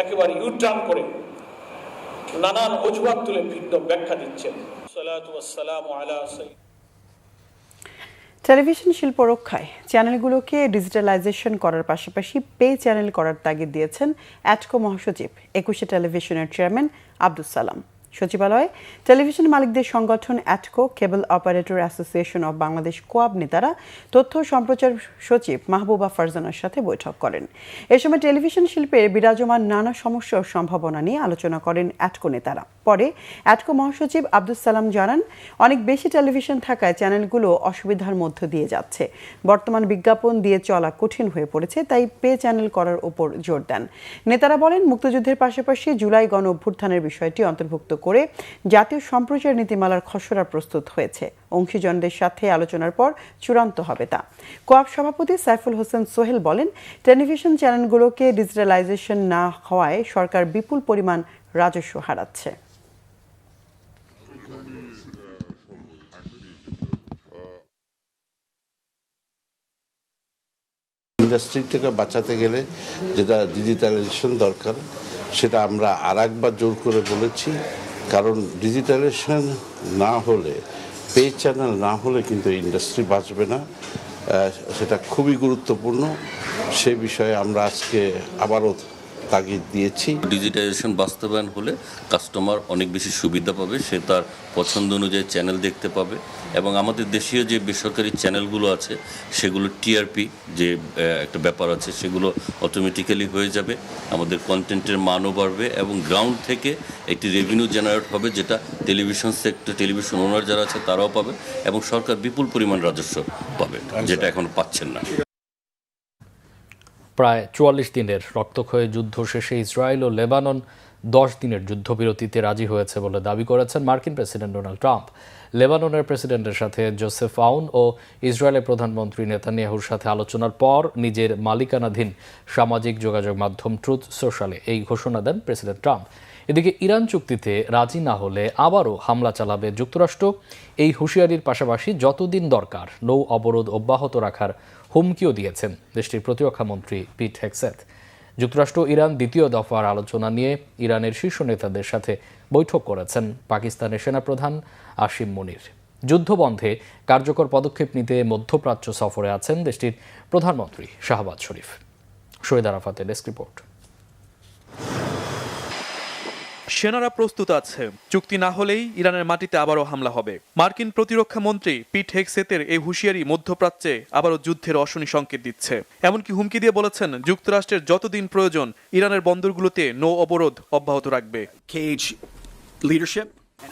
একেবারে ইউটার্ন করে নানান অজুহাত তুলে ভিন্ন ব্যাখ্যা দিচ্ছেন। সালাতু ওয়াসসালামু আলা সাইয়্যিদ। টেলিভিশন শিল্প রক্ষায় চ্যানেলগুলোকে ডিজিটালাইজেশন করার পাশাপাশি পে চ্যানেল করার তাগিদ দিয়েছেন অ্যাটকো মহাসচিব 21শে টেলিভিশনের চেয়ারম্যান আব্দুস সালাম। সচিবালয়ে টেলিভিশন মালিকদের সংগঠন ATCO, cable operator association of Bangladesh COAB নেতারা তথ্য সম্প্রচার সচিব মাহবুবা ফারজানার সাথে বৈঠক করেন। এ সময় টেলিভিশন শিল্পের বিরাজমান নানা সমস্যা ও সম্ভাবনা নিয়ে আলোচনা করেন অ্যাটকো নেতারা। পরে অ্যাটকো মহাসচিব আব্দুস সালাম জানান, অনেক বেশি টেলিভিশন থাকায় চ্যানেলগুলো অসুবিধার মধ্য দিয়ে যাচ্ছে। বর্তমান বিজ্ঞাপন দিয়ে চলা কঠিন হয়ে পড়েছে, তাই পে চ্যানেল করার উপর জোর দেন। নেতারা বলেন, মুক্তিযুদ্ধের পাশাপাশি জুলাই গণ অভ্যুত্থানের বিষয়টি অন্তর্ভুক্ত করে জাতীয় সম্প্রচার নীতিমালার খসড়া প্রস্তুত হয়েছে। অংশীজনদের সাথে আলোচনার পর চূড়ান্ত হবে তা। কোয়াব সভাপতি সাইফুল হোসেন সোহেল বলেন, টেলিভিশন চ্যানেলগুলোকে ডিজিটালাইজেশন না হওয়ায় সরকার বিপুল পরিমাণ রাজস্ব হারাচ্ছে। ইন্ডাস্ট্রিটাকে বাঁচাতে গেলে যেটা ডিজিটালাইজেশন দরকার, সেটা আমরা আরেকবার জোর করে বলেছি। কারণ ডিজিটালাইজেশন না হলে, পে চ্যানেল না হলে কিন্তু ইন্ডাস্ট্রি বাঁচবে না। সেটা খুবই গুরুত্বপূর্ণ। সে বিষয়ে আমরা আজকে আবারও তাগিদ দিয়েছি। ডিজিটাইজেশন বাস্তবায়ন হলে কাস্টমার অনেক বেশি সুবিধা পাবে, সে তার পছন্দ অনুযায়ী চ্যানেল দেখতে পাবে এবং আমাদের দেশীয় যে বেসরকারি চ্যানেলগুলো আছে সেগুলো টিআরপি যে একটা ব্যাপার আছে সেগুলো অটোমেটিক্যালি হয়ে যাবে, আমাদের কন্টেন্টের মানও বাড়বে এবং গ্রাউন্ড থেকে একটি রেভিনিউ জেনারেট হবে যেটা টেলিভিশন সেক্টর, টেলিভিশন ওনার যারা আছে তারাও পাবে এবং সরকার বিপুল পরিমাণ রাজস্ব পাবে যেটা এখন পাচ্ছেন না। প্রায় ৪৪ দিনের রক্তক্ষয়ী যুদ্ধ শেষে ইসরায়েল ও লেবানন 10 দিনের যুদ্ধবিরতিতে রাজি হয়েছে বলে দাবি করেছেন মার্কিন প্রেসিডেন্ট ডোনাল্ড ট্রাম্প। লেবাননের প্রেসিডেন্টের সাথে জোসেফ আউন ও ইসরায়েলের প্রধানমন্ত্রী নেতানিয়াহুর সাথে আলোচনার পর নিজের মালিকানাধীন সামাজিক যোগাযোগ মাধ্যম ট্রুথ সোশ্যালে এই ঘোষণা দেন প্রেসিডেন্ট ট্রাম্প। এদিকে ইরান চুক্তিতে রাজি না হলে আবারও হামলা চালাবে যুক্তরাষ্ট্র। এই হুঁশিয়ারির পাশাপাশি যতদিন দরকার নৌ অবরোধ অব্যাহত রাখার হুমকিও দিয়েছেন দেশটির প্রতিরক্ষামন্ত্রী পিট হেগসেথ। যুক্তরাষ্ট্র ইরান দ্বিতীয় দফার আলোচনা নিয়ে ইরানের শীর্ষ নেতাদের সাথে বৈঠক করেছেন পাকিস্তানের সেনাপ্রধান আসিম মুনির। যুদ্ধবন্ধে কার্যকর পদক্ষেপ নিতে মধ্যপ্রাচ্য সফরে আছেন দেশটির প্রধানমন্ত্রী শাহবাজ শরীফ। শহীদ আরাফাতের ডেস্ক রিপোর্ট। সেনারা প্রস্তুত আছে, চুক্তি না হলেই ইরানের মাটিতে আবারও হামলা হবে। মার্কিন প্রতিরক্ষা মন্ত্রী পিট হেগসেথের এই হুঁশিয়ারি মধ্যপ্রাচ্যে আবারও যুদ্ধের অশনি সংকেত দিচ্ছে। এমনকি হুমকি দিয়ে বলেছেন যুক্তরাষ্ট্রের যতদিন প্রয়োজন ইরানের বন্দরগুলোতে নৌ অবরোধ অব্যাহত রাখবে।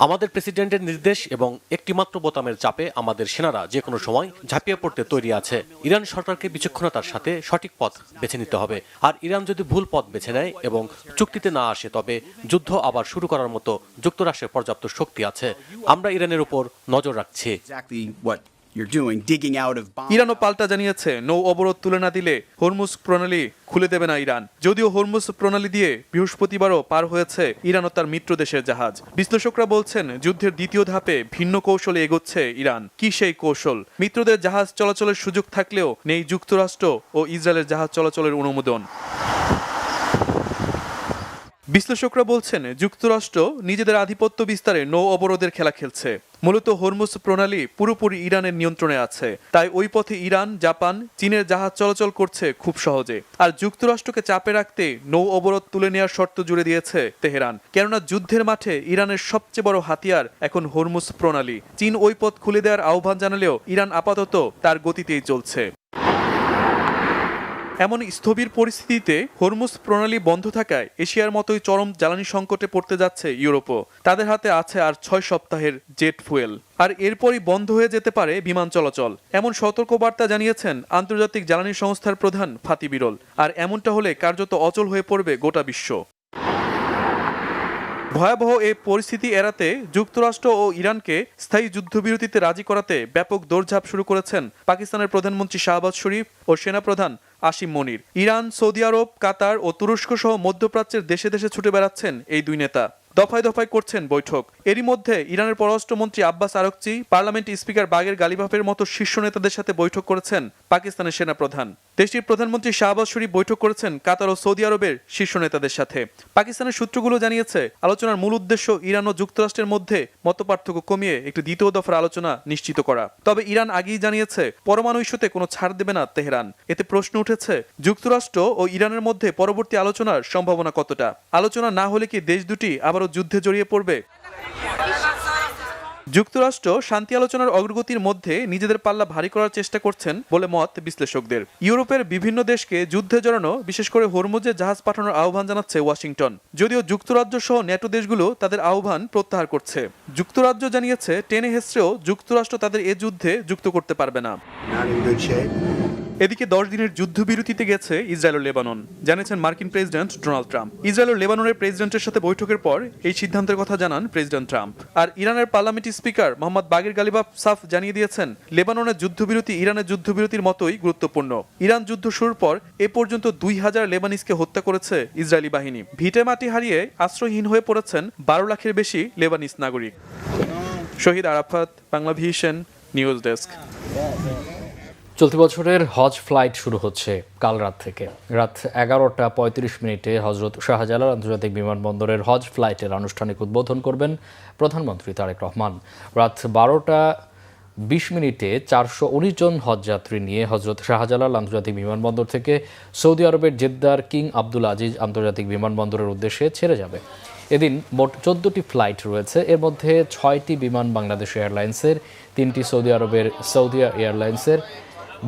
আমাদের প্রেসিডেন্টের নির্দেশ এবং একটিমাত্র বোতামের চাপে আমাদের সেনারা যে কোনো সময় ঝাঁপিয়ে পড়তে তৈরি আছে। ইরান সরকারকে বিচক্ষণতার সাথে সঠিক পথ বেছে নিতে হবে। আর ইরান যদি ভুল পথ বেছে নেয় এবং চুক্তিতে না আসে তবে যুদ্ধ আবার শুরু করার মতো যুক্তরাষ্ট্রের পর্যাপ্ত শক্তি আছে। আমরা ইরানের উপর নজর রাখছি। ইরানও পাল্টা জানিয়েছে নৌ অবরোধ তুলে না দিলে হরমুজ প্রণালী খুলে দেবে না ইরান। যদিও হরমুজ প্রণালী দিয়ে বৃহস্পতিবারও পার হয়েছে ইরান ও তার মিত্র দেশের জাহাজ। বিশ্লেষকরা বলছেন যুদ্ধের দ্বিতীয় ধাপে ভিন্ন কৌশলে এগোচ্ছে ইরান। কি সেই কৌশল? মিত্রদের জাহাজ চলাচলের সুযোগ থাকলেও নেই যুক্তরাষ্ট্র ও ইসরায়েলের জাহাজ চলাচলের অনুমোদন। বিশ্লেষকরা বলছেন যুক্তরাষ্ট্র নিজেদের আধিপত্য বিস্তারে নৌ অবরোধের খেলা খেলছে। মূলত হরমুজ প্রণালী পুরোপুরি ইরানের নিয়ন্ত্রণে আছে, তাই ওই পথে ইরান, জাপান, চীনের জাহাজ চলাচল করছে খুব সহজে। আর যুক্তরাষ্ট্রকে চাপে রাখতে নৌ অবরোধ তুলে নেওয়ার শর্ত জুড়ে দিয়েছে তেহরান। কেননা যুদ্ধের মাঠে ইরানের সবচেয়ে বড় হাতিয়ার এখন হরমুজ প্রণালী। চীন ওই পথ খুলে দেওয়ার আহ্বান জানালেও ইরান আপাতত তার গতিতেই চলছে। এমন স্থবির পরিস্থিতিতে হরমুজ প্রণালী বন্ধ থাকায় এশিয়ার মতোই চরম জ্বালানি সংকটে পড়তে যাচ্ছে ইউরোপও। তাদের হাতে আছে আর 6 সপ্তাহের জেট ফুয়েল, আর এরপরই বন্ধ হয়ে যেতে পারে বিমান চলাচল। এমন সতর্কবার্তা জানিয়েছেন আন্তর্জাতিক জ্বালানি সংস্থার প্রধান ফাতি বিরল। আর এমনটা হলে কার্যত অচল হয়ে পড়বে গোটা বিশ্ব। ভয়াবহ এই পরিস্থিতি এড়াতে যুক্তরাষ্ট্র ও ইরানকে স্থায়ী যুদ্ধবিরতিতে রাজি করাতে ব্যাপক দৌড়ঝাঁপ শুরু করেছেন পাকিস্তানের প্রধানমন্ত্রী শাহবাজ শরীফ ও সেনাপ্রধান আসিম মুনির। ইরান, সৌদি আরব, কাতার ও তুরস্ক সহ মধ্যপ্রাচ্যের দেশে দেশে ছুটে বেড়াচ্ছেন এই দুই নেতা। দফায় দফায় করছেন বৈঠক। এরই মধ্যে ইরানের পররাষ্ট্রমন্ত্রী আব্বাস আরাকচি, পার্লামেন্ট স্পিকার বাগের গালিবাফের মতো শীর্ষ নেতাদের সাথে বৈঠক করেছেন পাকিস্তানের সেনাপ্রধান। দেশটির প্রধানমন্ত্রী শাহবাজ শরীফ বৈঠক করেছেন কাতার ও সৌদি আরবের শীর্ষ নেতাদের সাথে। পাকিস্তানের সূত্রগুলো জানিয়েছে আলোচনার মূল উদ্দেশ্য ইরান ও যুক্তরাষ্ট্রের মধ্যে মতপার্থক্য কমিয়ে একটি দ্বিতীয় দফার আলোচনা নিশ্চিত করা। তবে ইরান আগেই জানিয়েছে পরমাণু ইস্যুতে কোনো ছাড় দেবে না তেহরান। এতে প্রশ্ন উঠেছে যুক্তরাষ্ট্র ও ইরানের মধ্যে পরবর্তী আলোচনার সম্ভাবনা কতটা? আলোচনা না হলে কি দেশ দুটি আবারও যুদ্ধে জড়িয়ে পড়বে? যুক্তরাষ্ট্র শান্তি আলোচনার অগ্রগতির মধ্যে নিজেদের পাল্লা ভারী করার চেষ্টা করছেন বলে মত বিশ্লেষকদের। ইউরোপের বিভিন্ন দেশকে যুদ্ধে জড়ানো, বিশেষ করে হরমুজে জাহাজ পাঠানোর আহ্বান জানাচ্ছে ওয়াশিংটন। যদিও যুক্তরাজ্য সহ ন্যাটো দেশগুলো তাদের আহ্বান প্রত্যাহার করছে। যুক্তরাজ্য জানিয়েছে টেনে হেসড়েও যুক্তরাষ্ট্র তাদের এ যুদ্ধে যুক্ত করতে পারবে না। এদিকে 10 দিনের যুদ্ধবিরতিতে গেছে ইসরায়েল ও লেবানন, জানিয়েছেন মার্কিন প্রেসিডেন্ট ডোনাল্ড ট্রাম্প। ইসরায়েল ও লেবাননের প্রেসিডেন্টের সাথে বৈঠকের পর এই সিদ্ধান্তের কথা জানান প্রেসিডেন্ট ট্রাম্প। আর ইরানের পার্লামেন্ট স্পিকার মোহাম্মদ বাগের গালিবাফ সাফ জানিয়ে দিয়েছেন লেবাননের যুদ্ধবিরতি ইরানের যুদ্ধবিরতির মতোই গুরুত্বপূর্ণ। ইরান যুদ্ধ শুরুর পর এ পর্যন্ত 2000 লেবানিজকে হত্যা করেছে ইসরায়েলি বাহিনী। ভিটে মাটি হারিয়ে আশ্রয়হীন হয়ে পড়েছেন 12 লাখের বেশি লেবানিজ নাগরিক। Shahid Arafat, Bangla vision, news desk. চলতি বছরের হজ ফ্লাইট শুরু হচ্ছে কাল রাত থেকে। রাত 11:35 হজরত শাহজালাল আন্তর্জাতিক বিমানবন্দরের হজ ফ্লাইটের আনুষ্ঠানিক উদ্বোধন করবেন প্রধানমন্ত্রী তারেক রহমান। রাত 20 মিনিটে 419 জন হজযাত্রী নিয়ে হজরত শাহজালাল আন্তর্জাতিক বিমানবন্দর থেকে সৌদি আরবের জেদ্দার কিং আব্দুল আজিজ আন্তর্জাতিক বিমানবন্দরের উদ্দেশ্যে ছেড়ে যাবে। এদিন মোট 14টি ফ্লাইট রয়েছে। এর মধ্যে 6টি বিমান বাংলাদেশ এয়ারলাইন্সের, 3টি সৌদি আরবের সৌদিয়া এয়ারলাইন্সের।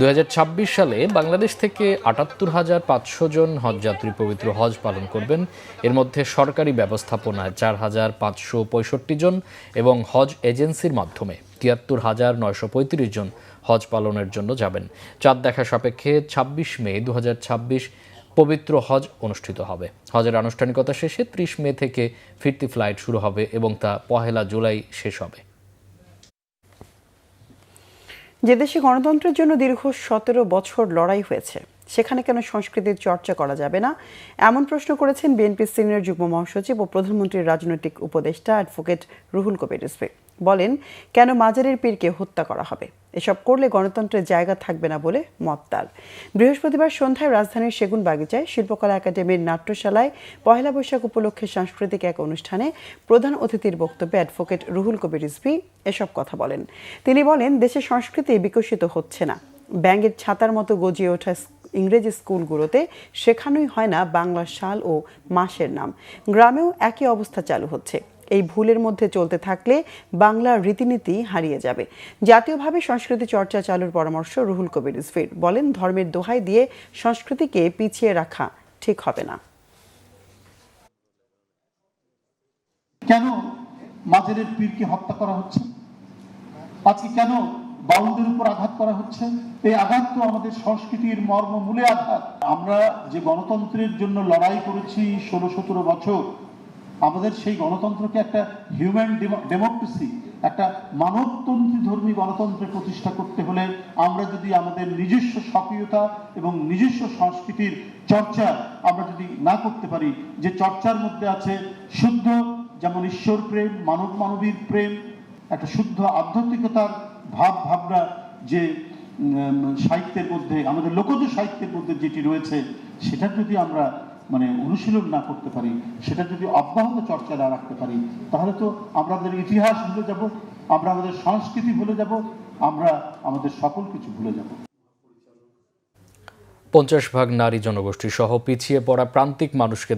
2026 সালে বাংলাদেশ থেকে 78,500 জন হজযাত্রী পবিত্র হজ পালন করবেন। এর মধ্যে সরকারি ব্যবস্থাপনায় 4,565 জন এবং হজ এজেন্সির মাধ্যমে 73,935 জন হজ পালনের জন্য যাবেন। চাঁদ দেখা সাপেক্ষে 26 মে 2026 পবিত্র হজ অনুষ্ঠিত হবে। হজের আনুষ্ঠানিকতা শেষে 30 মে থেকে ফিরতি ফ্লাইট শুরু হবে এবং তা 1 জুলাই শেষ হবে। যে দেশে গণতন্ত্রের জন্য দীর্ঘ 17 বছর লড়াই হয়েছে, সেখানে কেন সংস্কৃতির চর্চা করা যাবে না, এমন প্রশ্ন করেছেন বিএনপির সিনিয়র যুগ্ম মহাসচিব ও প্রধানমন্ত্রীর রাজনৈতিক উপদেষ্টা অ্যাডভোকেট রুহুল কবির রিজভী। বলেন, কেন মাজারের পীরকে হত্যা করা হবে? এসব করলে গণতন্ত্রের জায়গা থাকবে না বলে মত তার। বৃহস্পতিবার সন্ধ্যায় রাজধানীর সেগুনবাগিচায় শিল্পকলা একাডেমির নাট্যশালায় পহেলা বৈশাখ উপলক্ষে সাংস্কৃতিক এক অনুষ্ঠানে প্রধান অতিথির বক্তব্যে অ্যাডভোকেট রুহুল কবির রিজভী এসব কথা বলেন। তিনি বলেন, দেশের সংস্কৃতি বিকশিত হচ্ছে না। ব্যাঙের ছাতার মতো গজিয়ে ওঠা ইংরেজি স্কুলগুলোতে শেখানোই হয় না বাংলা সাল ও মাসের নাম। গ্রামেও একই অবস্থা চালু হচ্ছে। এই ভুলের মধ্যে চলতে থাকলে বাংলার রীতিনীতি হারিয়ে যাবে। জাতীয়ভাবে সংস্কৃতি চর্চা চালুর পরামর্শ রুহুল কবির রিজভীর। বলেন, ধর্মের দোহাই দিয়ে সংস্কৃতিকে পিছিয়ে রাখা ঠিক হবে না। কেন মাজারের পীরকে হত্যা করা হচ্ছে? আজকে কেন বাউলদের উপর আঘাত করা হচ্ছে? এই আঘাত তো আমাদের সংস্কৃতির মর্মমূলে আঘাত। আমরা যে গণতন্ত্রের জন্য লড়াই করেছি 16-17 বছর, আমাদের সেই গণতন্ত্রকে একটা হিউম্যান ডেমোক্রেসি, একটা মানবতন্ত্রী ধর্মী গণতন্ত্রে প্রতিষ্ঠা করতে হলে আমরা যদি আমাদের নিজস্ব সক্রিয়তা এবং নিজস্ব সংস্কৃতির চর্চা আমরা যদি না করতে পারি, যে চর্চার মধ্যে আছে শুদ্ধ যেমন ঈশ্বর প্রেম, মানব মানবীর প্রেম, একটা শুদ্ধ আধ্যাত্মিকতার ভাবনা যে সাহিত্যের মধ্যে, আমাদের লোকজ সাহিত্যের মধ্যে যেটি রয়েছে, সেটা যদি আমরা অনুশীলন না করতে পারি, সেটা যদি অব্যাহত চর্চা না রাখতে পারি, তাহলে তো আমরা আমাদের ইতিহাস ভুলে যাব, আমরা আমাদের সংস্কৃতি ভুলে যাব, আমরা আমাদের সকল কিছু ভুলে যাব। 50% নারী জনগোষ্ঠী সহ পিছিয়ে পড়া প্রান্তিক মানুষকে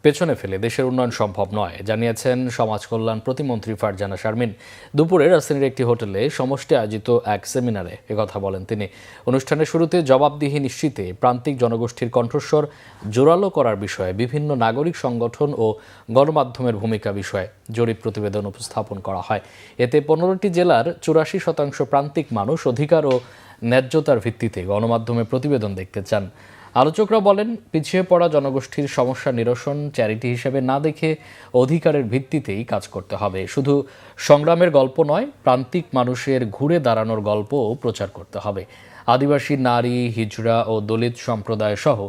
পেছনে ফেলে দেশের উন্নয়ন সম্ভব নয়, জানিয়েছেন সমাজ কল্যাণ প্রতিমন্ত্রী ফারজানা শারমিন। দুপুরে রাজধানীর একটি হোটেলে সমষ্টি আয়োজিত এক সেমিনারে একথা বলেন তিনি। অনুষ্ঠানের শুরুতে জবাবদিহি নিশ্চিতে প্রান্তিক জনগোষ্ঠীর কণ্ঠস্বর জোরালো করার বিষয়ে বিভিন্ন নাগরিক সংগঠন ও গণমাধ্যমের ভূমিকা বিষয়ে জরিপ প্রতিবেদন উপস্থাপন করা হয়। এতে 15টি জেলার 84% প্রান্তিক মানুষ অধিকার ও ন্যায্যতার ভিত্তিতে গণমাধ্যমে প্রতিবেদন দেখতে চান। আলোচকরা বলেন, পিছিয়ে পড়া জনগোষ্ঠীর সমস্যা নিরসন চ্যারিটি হিসেবে না দেখে অধিকারের ভিত্তিতেই কাজ করতে হবে। শুধু সংগ্রামের গল্প নয়, প্রান্তিক মানুষের ঘুরে দাঁড়ানোর গল্পও প্রচার করতে হবে। আদিবাসী, নারী, হিজড়া ও দলিত সম্প্রদায় সহ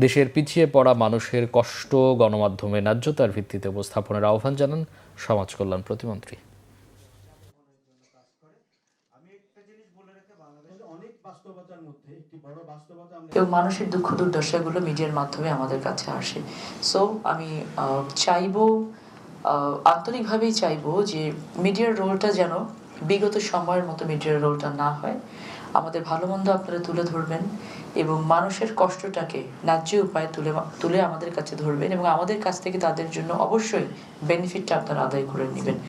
দেশের পিছিয়ে পড়া মানুষের কষ্ট গণমাধ্যমে ন্যায্যতার ভিত্তিতে উপস্থাপনের আহ্বান জানান সমাজ কল্যাণ প্রতিমন্ত্রী। এবং মানুষের দুঃখ দুর্দশাগুলো মিডিয়ার মাধ্যমে আমাদের কাছে আসে। সো আমি চাইবো, আন্তরিকভাবেই চাইবো যে মিডিয়ার রোলটা যেন বিগত সময়ের মতো মিডিয়ার রোলটা না হয়। আমাদের ভালো মন্দ আপনারা তুলে ধরবেন এবং মানুষের কষ্টটাকে ন্যায্য উপায়ে তুলে আমাদের কাছে ধরবেন এবং আমাদের কাছ থেকে তাদের জন্য অবশ্যই বেনিফিটটা আপনারা আদায় করে নেবেন।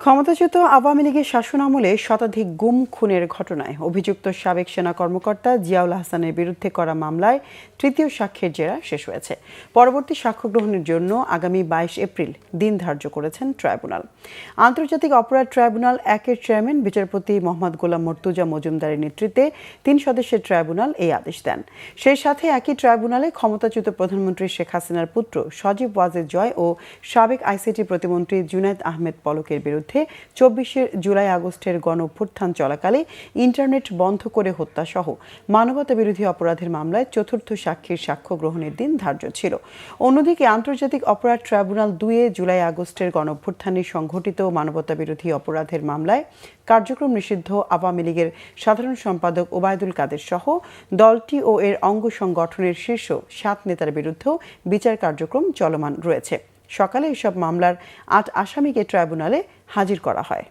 ক্ষমতাচ্যুত আওয়ামী লীগের শাসনামলে শতাধিক গুম খুনের ঘটনায় অভিযুক্ত সাবেক সেনা কর্মকর্তা জিয়াউল হাসানের বিরুদ্ধে করা মামলায় তৃতীয় সাক্ষ্যের জেরা শেষ হয়েছে। পরবর্তী সাক্ষ্য গ্রহণের জন্য আগামী 22 এপ্রিল দিন ধার্য করেছেন ট্রাইব্যুনাল। আন্তর্জাতিক অপরাধ ট্রাইব্যুনাল 1-এর চেয়ারম্যান বিচারপতি মোহাম্মদ গোলাম মর্তুজা মজুমদারের নেতৃত্বে 3 সদস্যের ট্রাইব্যুনাল এই আদেশ দেন। সেই সাথে একই ট্রাইব্যুনালে ক্ষমতাচ্যুত প্রধানমন্ত্রী শেখ হাসিনার পুত্র সজীব ওয়াজেদ জয় ও সাবেক আইসিটি প্রতিমন্ত্রী জুনায়েদ আহমেদ পলকের বিরুদ্ধে 24 জুলাই আগস্টের গণ অভ্যুত্থান চলাকালে ইন্টারনেট বন্ধ করে হত্যা সহ মানবতাবিরোধী অপরাধের মামলায় চতুর্থ সাক্ষীর সাক্ষ্য গ্রহণের দিন ধার্য ছিল। অন্যদিকে আন্তর্জাতিক অপরাধ ট্রাইব্যুনাল 2-এ জুলাই আগস্টের গণ অভ্যুত্থানে সংঘটিত মানবতাবিরোধী অপরাধের মামলায় কার্যক্রম নিষিদ্ধ আওয়ামী লীগের সাধারণ সম্পাদক ওবায়দুল কাদের সহ দলটি ও এর অঙ্গ সংগঠনের শীর্ষ 7 নেতার বিরুদ্ধেও বিচার কার্যক্রম চলমান রয়েছে। সকালে এসব মামলার 8 আসামিকে ট্রাইব্যুনালে হাজির করা হয়।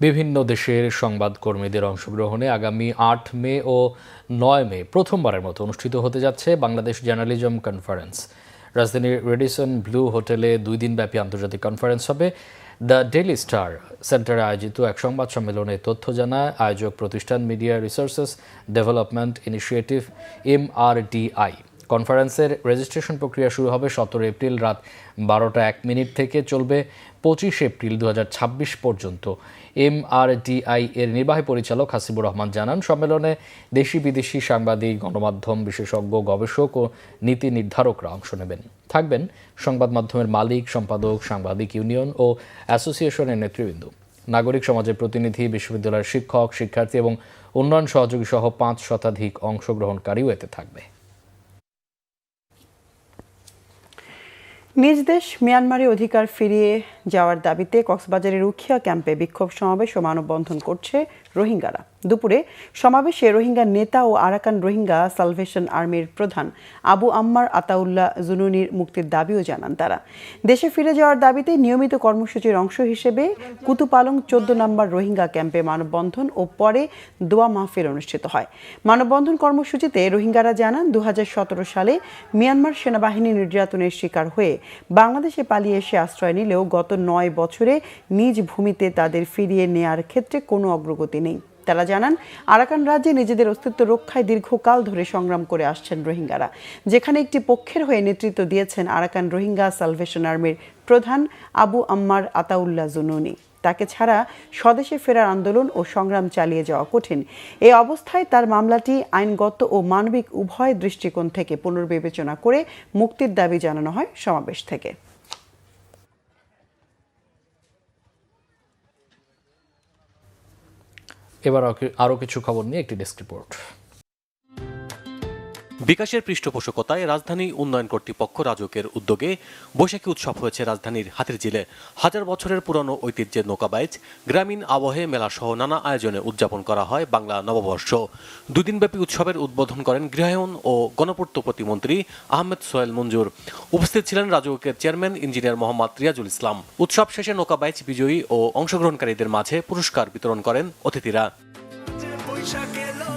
বিভিন্ন দেশের সংবাদকর্মীদের অংশগ্রহণে আগামী ৮ মে ও ৯ মে প্রথমবারের মতো অনুষ্ঠিত হতে যাচ্ছে বাংলাদেশ জার্নালিজম কনফারেন্স। রাজধানীর রেডিসন ব্লু হোটেলে 2 দিনব্যাপী আন্তর্জাতিক কনফারেন্স হবে। দ্য ডেইলি স্টার সেন্টারে আয়োজিত এক সংবাদ সম্মেলনে তথ্য জানায় আয়োজক প্রতিষ্ঠান media resources development initiative MRDI। কনফারেন্সের রেজিস্ট্রেশন প্রক্রিয়া শুরু হবে 17 এপ্রিল রাত 12টা 1 মিনিট থেকে, চলবে 25 এপ্রিল 2026 পর্যন্ত। MRDI এর নির্বাহী পরিচালক হাসিবুর রহমান জানান, সম্মেলনে দেশি বিদেশি সাংবাদিক, গণমাধ্যম বিশেষজ্ঞ, গবেষক ও নীতি নির্ধারকরা অংশ নেবেন। থাকবেন সংবাদ মাধ্যমের মালিক, সম্পাদক, সাংবাদিক ইউনিয়ন ও অ্যাসোসিয়েশনের নেতৃবৃন্দ, নাগরিক সমাজের প্রতিনিধি, বিশ্ববিদ্যালয়ের শিক্ষক, শিক্ষার্থী এবং উন্নয়ন সহযোগী সহ 5 শতাধিক অংশগ্রহণকারীও এতে থাকবে। নিজ দেশ মিয়ানমারে অধিকার ফিরিয়ে যাওয়ার দাবিতে কক্সবাজারের উখিয়া ক্যাম্পে বিক্ষোভ সমাবেশ ও মানববন্ধন করছে রোহিঙ্গারা। দুপুরে সমাবেশে রোহিঙ্গা নেতা ও আরাকান রোহিঙ্গা সালভেশন আর্মির প্রধান আবু আম্মার আতাউল্লাহ জুনুনির মুক্তির দাবিও জানান তারা। দেশে ফিরে যাওয়ার দাবিতে নিয়মিত কর্মসূচির অংশ হিসেবে কুতুপালং 14 নম্বর রোহিঙ্গা ক্যাম্পে মানববন্ধন ও পরে দোয়া মাহফিল অনুষ্ঠিত হয়। মানববন্ধন কর্মসূচিতে রোহিঙ্গারা জানান, 2017 সালে মিয়ানমার সেনাবাহিনী নির্যাতনের শিকার হয়ে বাংলাদেশে পালিয়ে এসে আশ্রয় নিলেও গত 9 বছরে নিজ ভূমিতে তাদের ফিরিয়ে নেয়ার ক্ষেত্রে কোনো অগ্রগতি নেই। তারা জানান, আরাকান রাজ্যে নিজেদের অস্তিত্ব রক্ষায় দীর্ঘকাল ধরে সংগ্রাম করে আসছেন রোহিঙ্গারা, যেখানে একটি পক্ষের হয়ে নেতৃত্ব দিয়েছেন আরাকান রোহিঙ্গা সালভেশন আর্মির প্রধান আবু আম্মার আতাউল্লাহ জুনুনি। তাকে ছাড়া স্বদেশে ফেরার আন্দোলন ও সংগ্রাম চালিয়ে যাওয়া কঠিন। এই অবস্থায় তার মামলাটি আইনগত ও মানবিক উভয় দৃষ্টিকোণ থেকে পুনর্বিবেচনা করে মুক্তির দাবি জানানো হয় সমাবেশ থেকে। এবার আরও কিছু খবর নিয়ে একটি ডেস্ক রিপোর্ট। বিকাশের পৃষ্ঠপোষকতায় রাজধানী উন্নয়ন কর্তৃপক্ষ রাজউকের উদ্যোগে বৈশাখী উৎসব হয়েছে রাজধানীর হাতিরঝিলে। 1000 বছরের পুরনো ঐতিহ্যের নৌকাবাইজ, গ্রামীণ আবহে মেলাসহ নানা আয়োজনে উদযাপন করা হয় বাংলা নববর্ষ। 2 দিনব্যাপী উৎসবের উদ্বোধন করেন গৃহায়ন ও গণপূর্ত প্রতিমন্ত্রী আহমেদ সোহেল মঞ্জুর। উপস্থিত ছিলেন রাজউকের চেয়ারম্যান ইঞ্জিনিয়ার মোহাম্মদ রিয়াজুল ইসলাম। উৎসব শেষে নৌকাবাইজ বিজয়ী ও অংশগ্রহণকারীদের মাঝে পুরস্কার বিতরণ করেন অতিথিরা।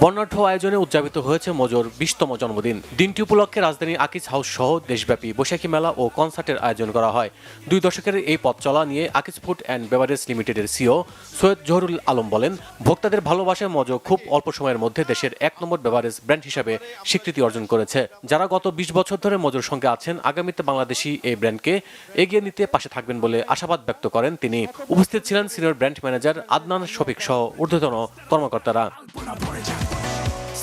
বর্ণাঢ্য আয়োজনে উদযাপিত হয়েছে মজুর 20তম জন্মদিন। দিনটি উপলক্ষে রাজধানীর আকিজ হাউস সহ দেশব্যাপী বৈশাখী মেলা ও কনসার্টের আয়োজন করা হয়। 2 দশকের এই পথ চলা নিয়ে আকিজ ফুড অ্যান্ড বেভারেজ লিমিটেডের সিও সৈয়দ জহুরুল আলম বলেন, ভোক্তাদের ভালোবাসায় মজো খুব অল্প সময়ের মধ্যে দেশের 1 নম্বর বেভারেজ ব্র্যান্ড হিসেবে স্বীকৃতি অর্জন করেছে। যারা গত 20 বছর ধরে মজুর সঙ্গে আছেন, আগামীতে বাংলাদেশি এই ব্র্যান্ডকে এগিয়ে নিতে পাশে থাকবেন বলে আশাবাদ ব্যক্ত করেন তিনি। উপস্থিত ছিলেন senior brand manager Adnan Shafiq সহ ঊর্ধ্বতন কর্মকর্তারা।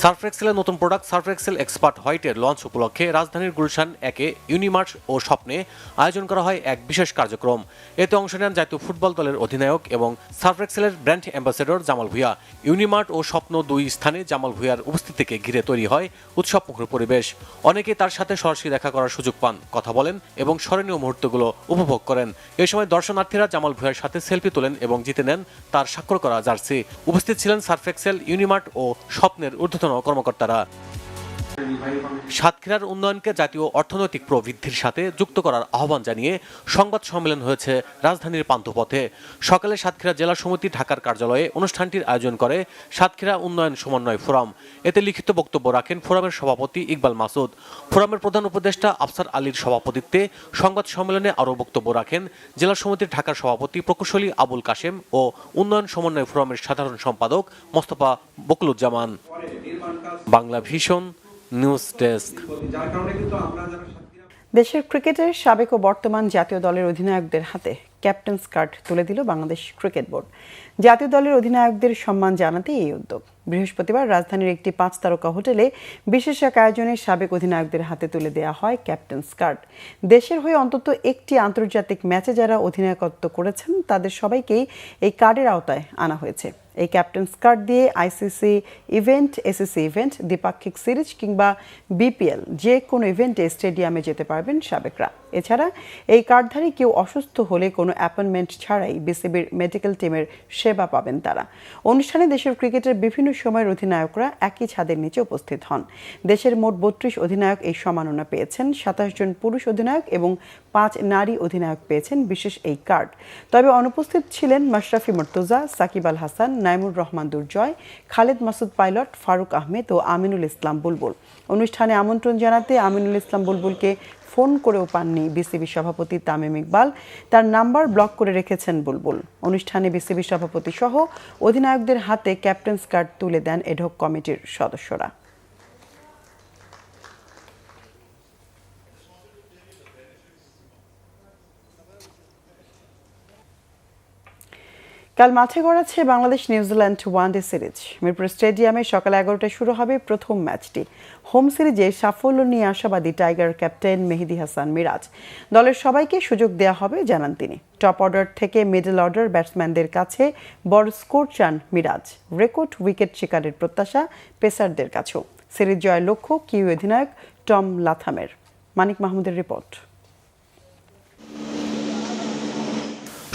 সার্ফ এক্সেলের নতুন প্রোডাক্ট সার্ফ এক্সেল এক্সপার্ট হোয়াইটের লঞ্চ উপলক্ষে রাজধানীর গুলশান 1-এ ইউনিমার্ট ও স্বপ্নে আয়োজন করা হয় এক বিশেষ কার্যক্রম। এতে অংশ নেন জাতীয় ফুটবল দলের অধিনায়ক এবং সার্ফ এক্সেলের brand ambassador Jamal Bhuiyan. Unimart ও স্বপ্ন 2 স্থানে জামাল ভুঁইয়ার উপস্থিতিকে ঘিরে তৈরি হয় উৎসবমুখর পরিবেশ। অনেকেই তার সাথে সরাসরি দেখা করার সুযোগ পান, কথা বলেন এবং স্মরণীয় মুহূর্তগুলো উপভোগ করেন। এই সময় দর্শনার্থীরা জামাল ভুঁইয়ার সাথে সেলফি তোলেন এবং জিতে নেন তার স্বাক্ষর করা জার্সি। উপস্থিত ছিলেন সার্ফ এক্সেল, ইউনিমার্ট ও স্বপ্নের ঊর্ধ্বতন কর্মকর্তারা। সাতক্ষীরার উন্নয়নকে জাতীয় অর্থনৈতিক প্রবৃদ্ধির সাথে যুক্ত করার আহ্বান জানিয়ে সংবাদ সম্মেলন হয়েছে রাজধানীর পান্থপথে। সকালে সাতক্ষীরা জেলা সমিতি ঢাকার কার্যালয়ে অনুষ্ঠানটির আয়োজন করে সাতক্ষীরা উন্নয়ন সমন্বয় ফোরাম। এতে লিখিত বক্তব্য রাখেন ফোরামের সভাপতি ইকবাল মাসুদ। ফোরামের প্রধান উপদেষ্টা আফসার আলীর সভাপতিত্বে সংবাদ সম্মেলনে আরও বক্তব্য রাখেন জেলা সমিতির ঢাকার সভাপতি প্রকৌশলী আবুল কাশেম ও উন্নয়ন সমন্বয় ফোরামের সাধারণ সম্পাদক Mostafa Bakuluzzaman. Bangla vision news desk. দেশের ক্রিকেটের সাবেক ও বর্তমান জাতীয় দলের অধিনায়কদের হাতে ক্যাপ্টেন্স কার্ড তুলে দিল বাংলাদেশ ক্রিকেট বোর্ড। জাতীয় দলের অধিনায়কদের সম্মান জানাতে এই উদ্যোগ। বৃহস্পতিবার রাজধানীর একটি 5 তারকা হোটেলে বিশেষ এক আয়োজনে সাবেক অধিনায়কদের হাতে তুলে দেওয়া হয় ক্যাপ্টেন্স কার্ড। দেশের হয়ে অন্তত একটি আন্তর্জাতিক ম্যাচে যারা অধিনায়কত্ব করেছেন তাদের সবাইকেই এই কার্ডের আওতায় আনা হয়েছে। এই ক্যাপ্টেন্স কার্ড দিয়ে আইসিসি ইভেন্ট, এসিসি ইভেন্ট, দ্বিপাক্ষিক সিরিজ কিংবা বিপিএল যে কোনো ইভেন্টে স্টেডিয়ামে যেতে পারবেন সাবেকরা। এছাড়া এই কার্ডধারী কেউ অসুস্থ হলে কোনো অ্যাপয়েন্টমেন্ট ছাড়াই বিসিবির মেডিকেল টিমের সেবা পাবেন তারা। অনুষ্ঠানে দেশের ক্রিকেটের বিভিন্ন সময়ের অধিনায়করা একই ছাদের নিচে উপস্থিত হন। দেশের মোট ৩২ অধিনায়ক এই সম্মাননা পেয়েছেন। ২৭ জন পুরুষ অধিনায়ক এবং ৫ নারী অধিনায়ক পেয়েছেন বিশেষ এই কার্ড। তবে অনুপস্থিত ছিলেন মাশরাফি মুর্তজা, সাকিব আল হাসান, নাইমুর রহমান দুর্জয়, খালেদ মাসুদ পাইলট, ফারুক আহমেদ ও আমিনুল ইসলাম বুলবুল। অনুষ্ঠানে আমন্ত্রণ জানাতে আমিনুল ইসলাম বুলবুলকে ফোন করেও পাননি বিসিবি সভাপতি তামিম ইকবাল। তার নাম্বার ব্লক করে রেখেছেন বুলবুল। অনুষ্ঠানে বিসিবি সভাপতি সহ অধিনায়কদের হাতে ক্যাপ্টেন্স কার্ড তুলে দেন এডহক কমিটির সদস্যরা। কাল মাঠে গড়াচ্ছে Bangladesh New Zealand one day series. Mirpur স্টেডিয়ামে সকাল 11টায় শুরু হবে প্রথম ম্যাচটি। হোম সিরিজে সাফল্য নিয়ে আশাবাদী টাইগার ক্যাপ্টেন মেহেদী হাসান মিরাজ। দলের সবাইকে সুযোগ দেওয়া হবে জানান তিনি। টপ অর্ডার থেকে মিডল অর্ডার ব্যাটসম্যানদের কাছে বড় স্কোর চান মিরাজ। রেকর্ড উইকেট শিকারের প্রত্যাশা পেসারদের কাছেও। সিরিজ জয়ের লক্ষ্য কিউ অধিনায়ক টম লাথামের। মানিক মাহমুদের রিপোর্ট।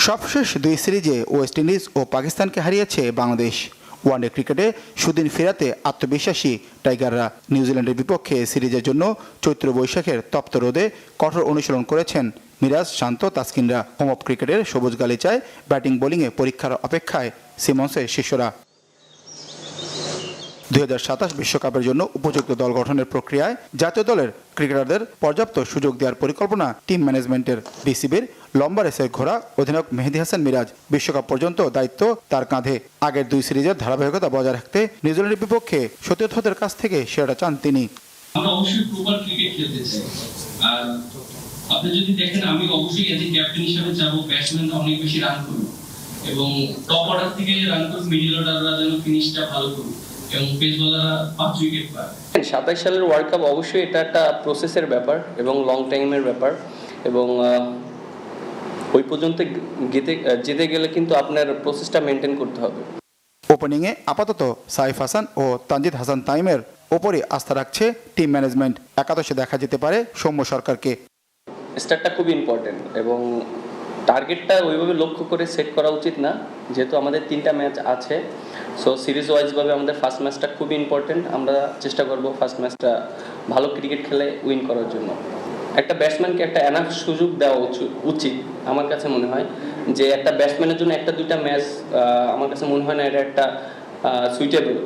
সবশেষ দুই সিরিজে ওয়েস্ট ইন্ডিজ ও পাকিস্তানকে হারিয়েছে বাংলাদেশ। ওয়ানডে ক্রিকেটে সুদিন ফেরাতে আত্মবিশ্বাসী টাইগাররা নিউজিল্যান্ডের বিপক্ষে সিরিজের জন্য চৈত্র বৈশাখের তপ্ত রোদে কঠোর অনুশীলন করেছেন মিরাজ, শান্ত, তাসকিনরা। হোম অফ ক্রিকেটের সবুজ গালিচায় ব্যাটিং বোলিংয়ে পরীক্ষার অপেক্ষায় সিমন্সের শিষ্যরা। 2027 বিশ্বকাপের জন্য উপযুক্ত দল গঠনের প্রক্রিয়ায় জাতীয় দলের ক্রিকেটারদের পর্যাপ্ত সুযোগ দেওয়ার পরিকল্পনা টিম ম্যানেজমেন্টের। বিসিবির লম্বা রেসের ঘোড়া অধিনায়ক মেহেদী হাসান মিরাজ। বিশ্বকাপ পর্যন্ত দায়িত্ব তার কাঁধে। আগের দুই সিরিজের ধারাবাহিকতা বজায় রাখতে নিউজিল্যান্ডের বিপক্ষে সতীর্থদের কাছ থেকে সেটা চান তিনি। আমরা অবশ্যই প্রপার ক্রিকেট খেলতে চাই। আর আপনি যদি দেখেন, আমি অবশ্যই এজ এ ক্যাপ্টেন হিসেবে চাবো ব্যাটসম্যানরা অনেক বেশি রান করুন এবং টপ অর্ডার থেকে রান করুন, মিডল অর্ডাররা যেন ফিনিশটা ভালো করুন এবং পেস বোলাররা 5 উইকেট পায়। 27 সালের ওয়ার্ল্ড কাপ অবশ্যই এটা একটা প্রসেসের ব্যাপার এবং লং টাইমের ব্যাপার এবং ওই পর্যন্ত যেতে গেলে কিন্তু আপনার প্রসেসটা মেনটেন করতে হবে। ওপেনিংয়ে আপাতত সাইফ হাসান ও তানজিদ হাসান তাইমের ওপরই আস্থা রাখছে টিম ম্যানেজমেন্ট। একাদশে দেখা যেতে পারে সৌম্য সরকারকে। স্টার্টটা খুব ইম্পর্টেন্ট এবং টার্গেটটা ওইভাবে লক্ষ্য করে সেট করা উচিত না, যেহেতু আমাদের 3টা ম্যাচ আছে। সো সিরিজ ওয়াইজভাবে আমাদের ফার্স্ট ম্যাচটা খুবই ইম্পর্টেন্ট। আমরা চেষ্টা করব ফার্স্ট ম্যাচটা ভালো ক্রিকেট খেলে উইন করার জন্য। একটা ব্যাটসম্যানকে একটা এনাফ সুযোগ দেওয়া উচিত আমার কাছে মনে হয়, যে একটা ব্যাটসম্যানের জন্য 1-2টা ম্যাচ আমার কাছে মনে হয় না এটা একটা সুইটেবল।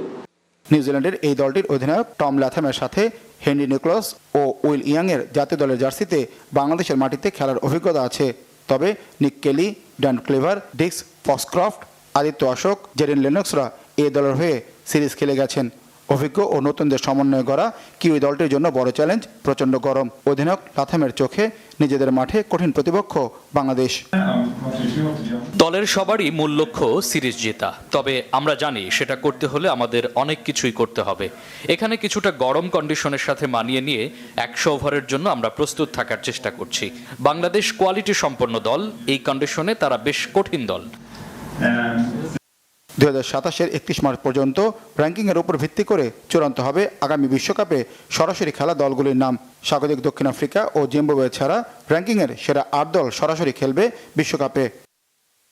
নিউজিল্যান্ডের এই দলটির অধিনায়ক টম লাথামের সাথে হেনরি নিকোলাস ও উইল ইয়াংয়ের জাতীয় দলের জার্সিতে বাংলাদেশের মাটিতে খেলার অভিজ্ঞতা আছে। তবে নিক কেলি, ড্যান ক্লেভার, ডিক্স ফক্সক্রফট, আদিত্য অশোক, জেরিন লেনক্সরা এই দলের হয়ে সিরিজ খেলে গেছেন। অভিজ্ঞ ও নতুনদের সমন্বয়ে গড়া কিউই দলটির জন্য বড় চ্যালেঞ্জ প্রচণ্ড গরম। অধিনায়ক লাথামের চোখে নিজেদের মাঠে কঠিন প্রতিপক্ষ বাংলাদেশ। দলের সবারই মূল লক্ষ্য সিরিজ জেতা, তবে আমরা জানি সেটা করতে হলে আমাদের অনেক কিছুই করতে হবে। এখানে কিছুটা গরম কন্ডিশনের সাথে মানিয়ে নিয়ে 100 ওভারের জন্য আমরা প্রস্তুত থাকার চেষ্টা করছি। বাংলাদেশ কোয়ালিটি সম্পন্ন দল, এই কন্ডিশনে তারা বেশ কঠিন দল। 2027-এর 31 মার্চ পর্যন্ত র্যাঙ্কিংয়ের উপর ভিত্তি করে চূড়ান্ত হবে আগামী বিশ্বকাপে সরাসরি খেলা দলগুলির নাম। স্বাগতিক দক্ষিণ আফ্রিকা ও জিম্বাবুয়ে ছাড়া র্যাঙ্কিংয়ের সেরা 8 দল সরাসরি খেলবে বিশ্বকাপে।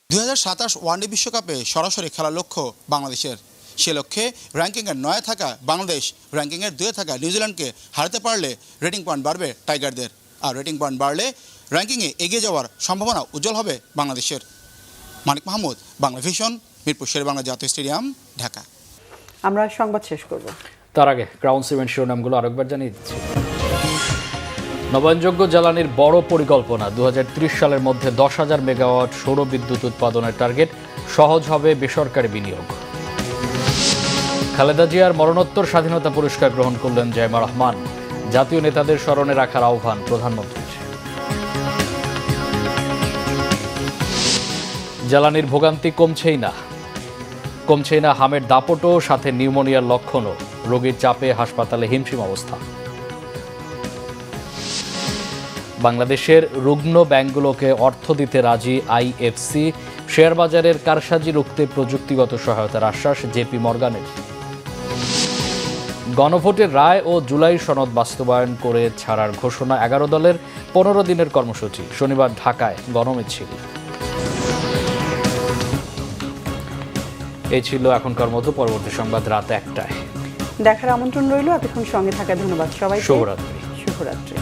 2027 ওয়ানডে বিশ্বকাপে সরাসরি খেলার লক্ষ্য বাংলাদেশের। সে লক্ষ্যে র্যাঙ্কিংয়ের 9-এ থাকা বাংলাদেশ র্যাঙ্কিংয়ের 2-এ থাকা নিউজিল্যান্ডকে হারাতে পারলে রেটিং পয়েন্ট বাড়বে টাইগারদের। আর রেটিং পয়েন্ট বাড়লে র্যাঙ্কিংয়ে এগিয়ে যাওয়ার সম্ভাবনা উজ্জ্বল হবে বাংলাদেশের। মানিক মাহমুদ, বাংলা ভিশন, মিরপুর শেরেবাংলা জাতীয় স্টেডিয়াম, ঢাকা। আমরা সংবাদ শেষ করব, তার আগে ক্রাউন সিমেন্ট শিরোনামগুলো আরেকবার জানিয়ে দিচ্ছি। নবায়নযোগ্য জ্বালানির বড় পরিকল্পনা। 2030 সালের মধ্যে 10,000 মেগাওয়াট সৌর বিদ্যুৎ উৎপাদনের টার্গেট। সহজ হবে বেসরকারি বিনিয়োগ। খালেদা জিয়ার মরণোত্তর স্বাধীনতা পুরস্কার গ্রহণ করলেন জাইমা রহমান। জাতীয় নেতাদের স্মরণে রাখার আহ্বান প্রধানমন্ত্রীর। জ্বালানির ভোগান্তি কমছেই না হামের দাপটও, সাথে নিউমোনিয়ার লক্ষণও। রোগীর চাপে হাসপাতালে হিমশিম অবস্থা। বাংলাদেশের রুগ্ন ব্যাংকগুলোকে অর্থ দিতে রাজি আইএফসি। শেয়ার বাজারের কারসাজি রুখতে প্রযুক্তিগত সহায়তার আশ্বাস জেপি মর্গানের। গণভোটের রায় ও জুলাই সনদ বাস্তবায়ন করে ছাড়ার ঘোষণা। 11 দলের 15 দিনের কর্মসূচি। শনিবার ঢাকায় গণমিছিল। এই ছিল এখনকার মতো। পরবর্তী সংবাদ রাত 1টায় দেখার আমন্ত্রণ রইল। এতক্ষণ সঙ্গে থাকার ধন্যবাদ সবাইকে। শুভরাত্রি। শুভরাত্রি।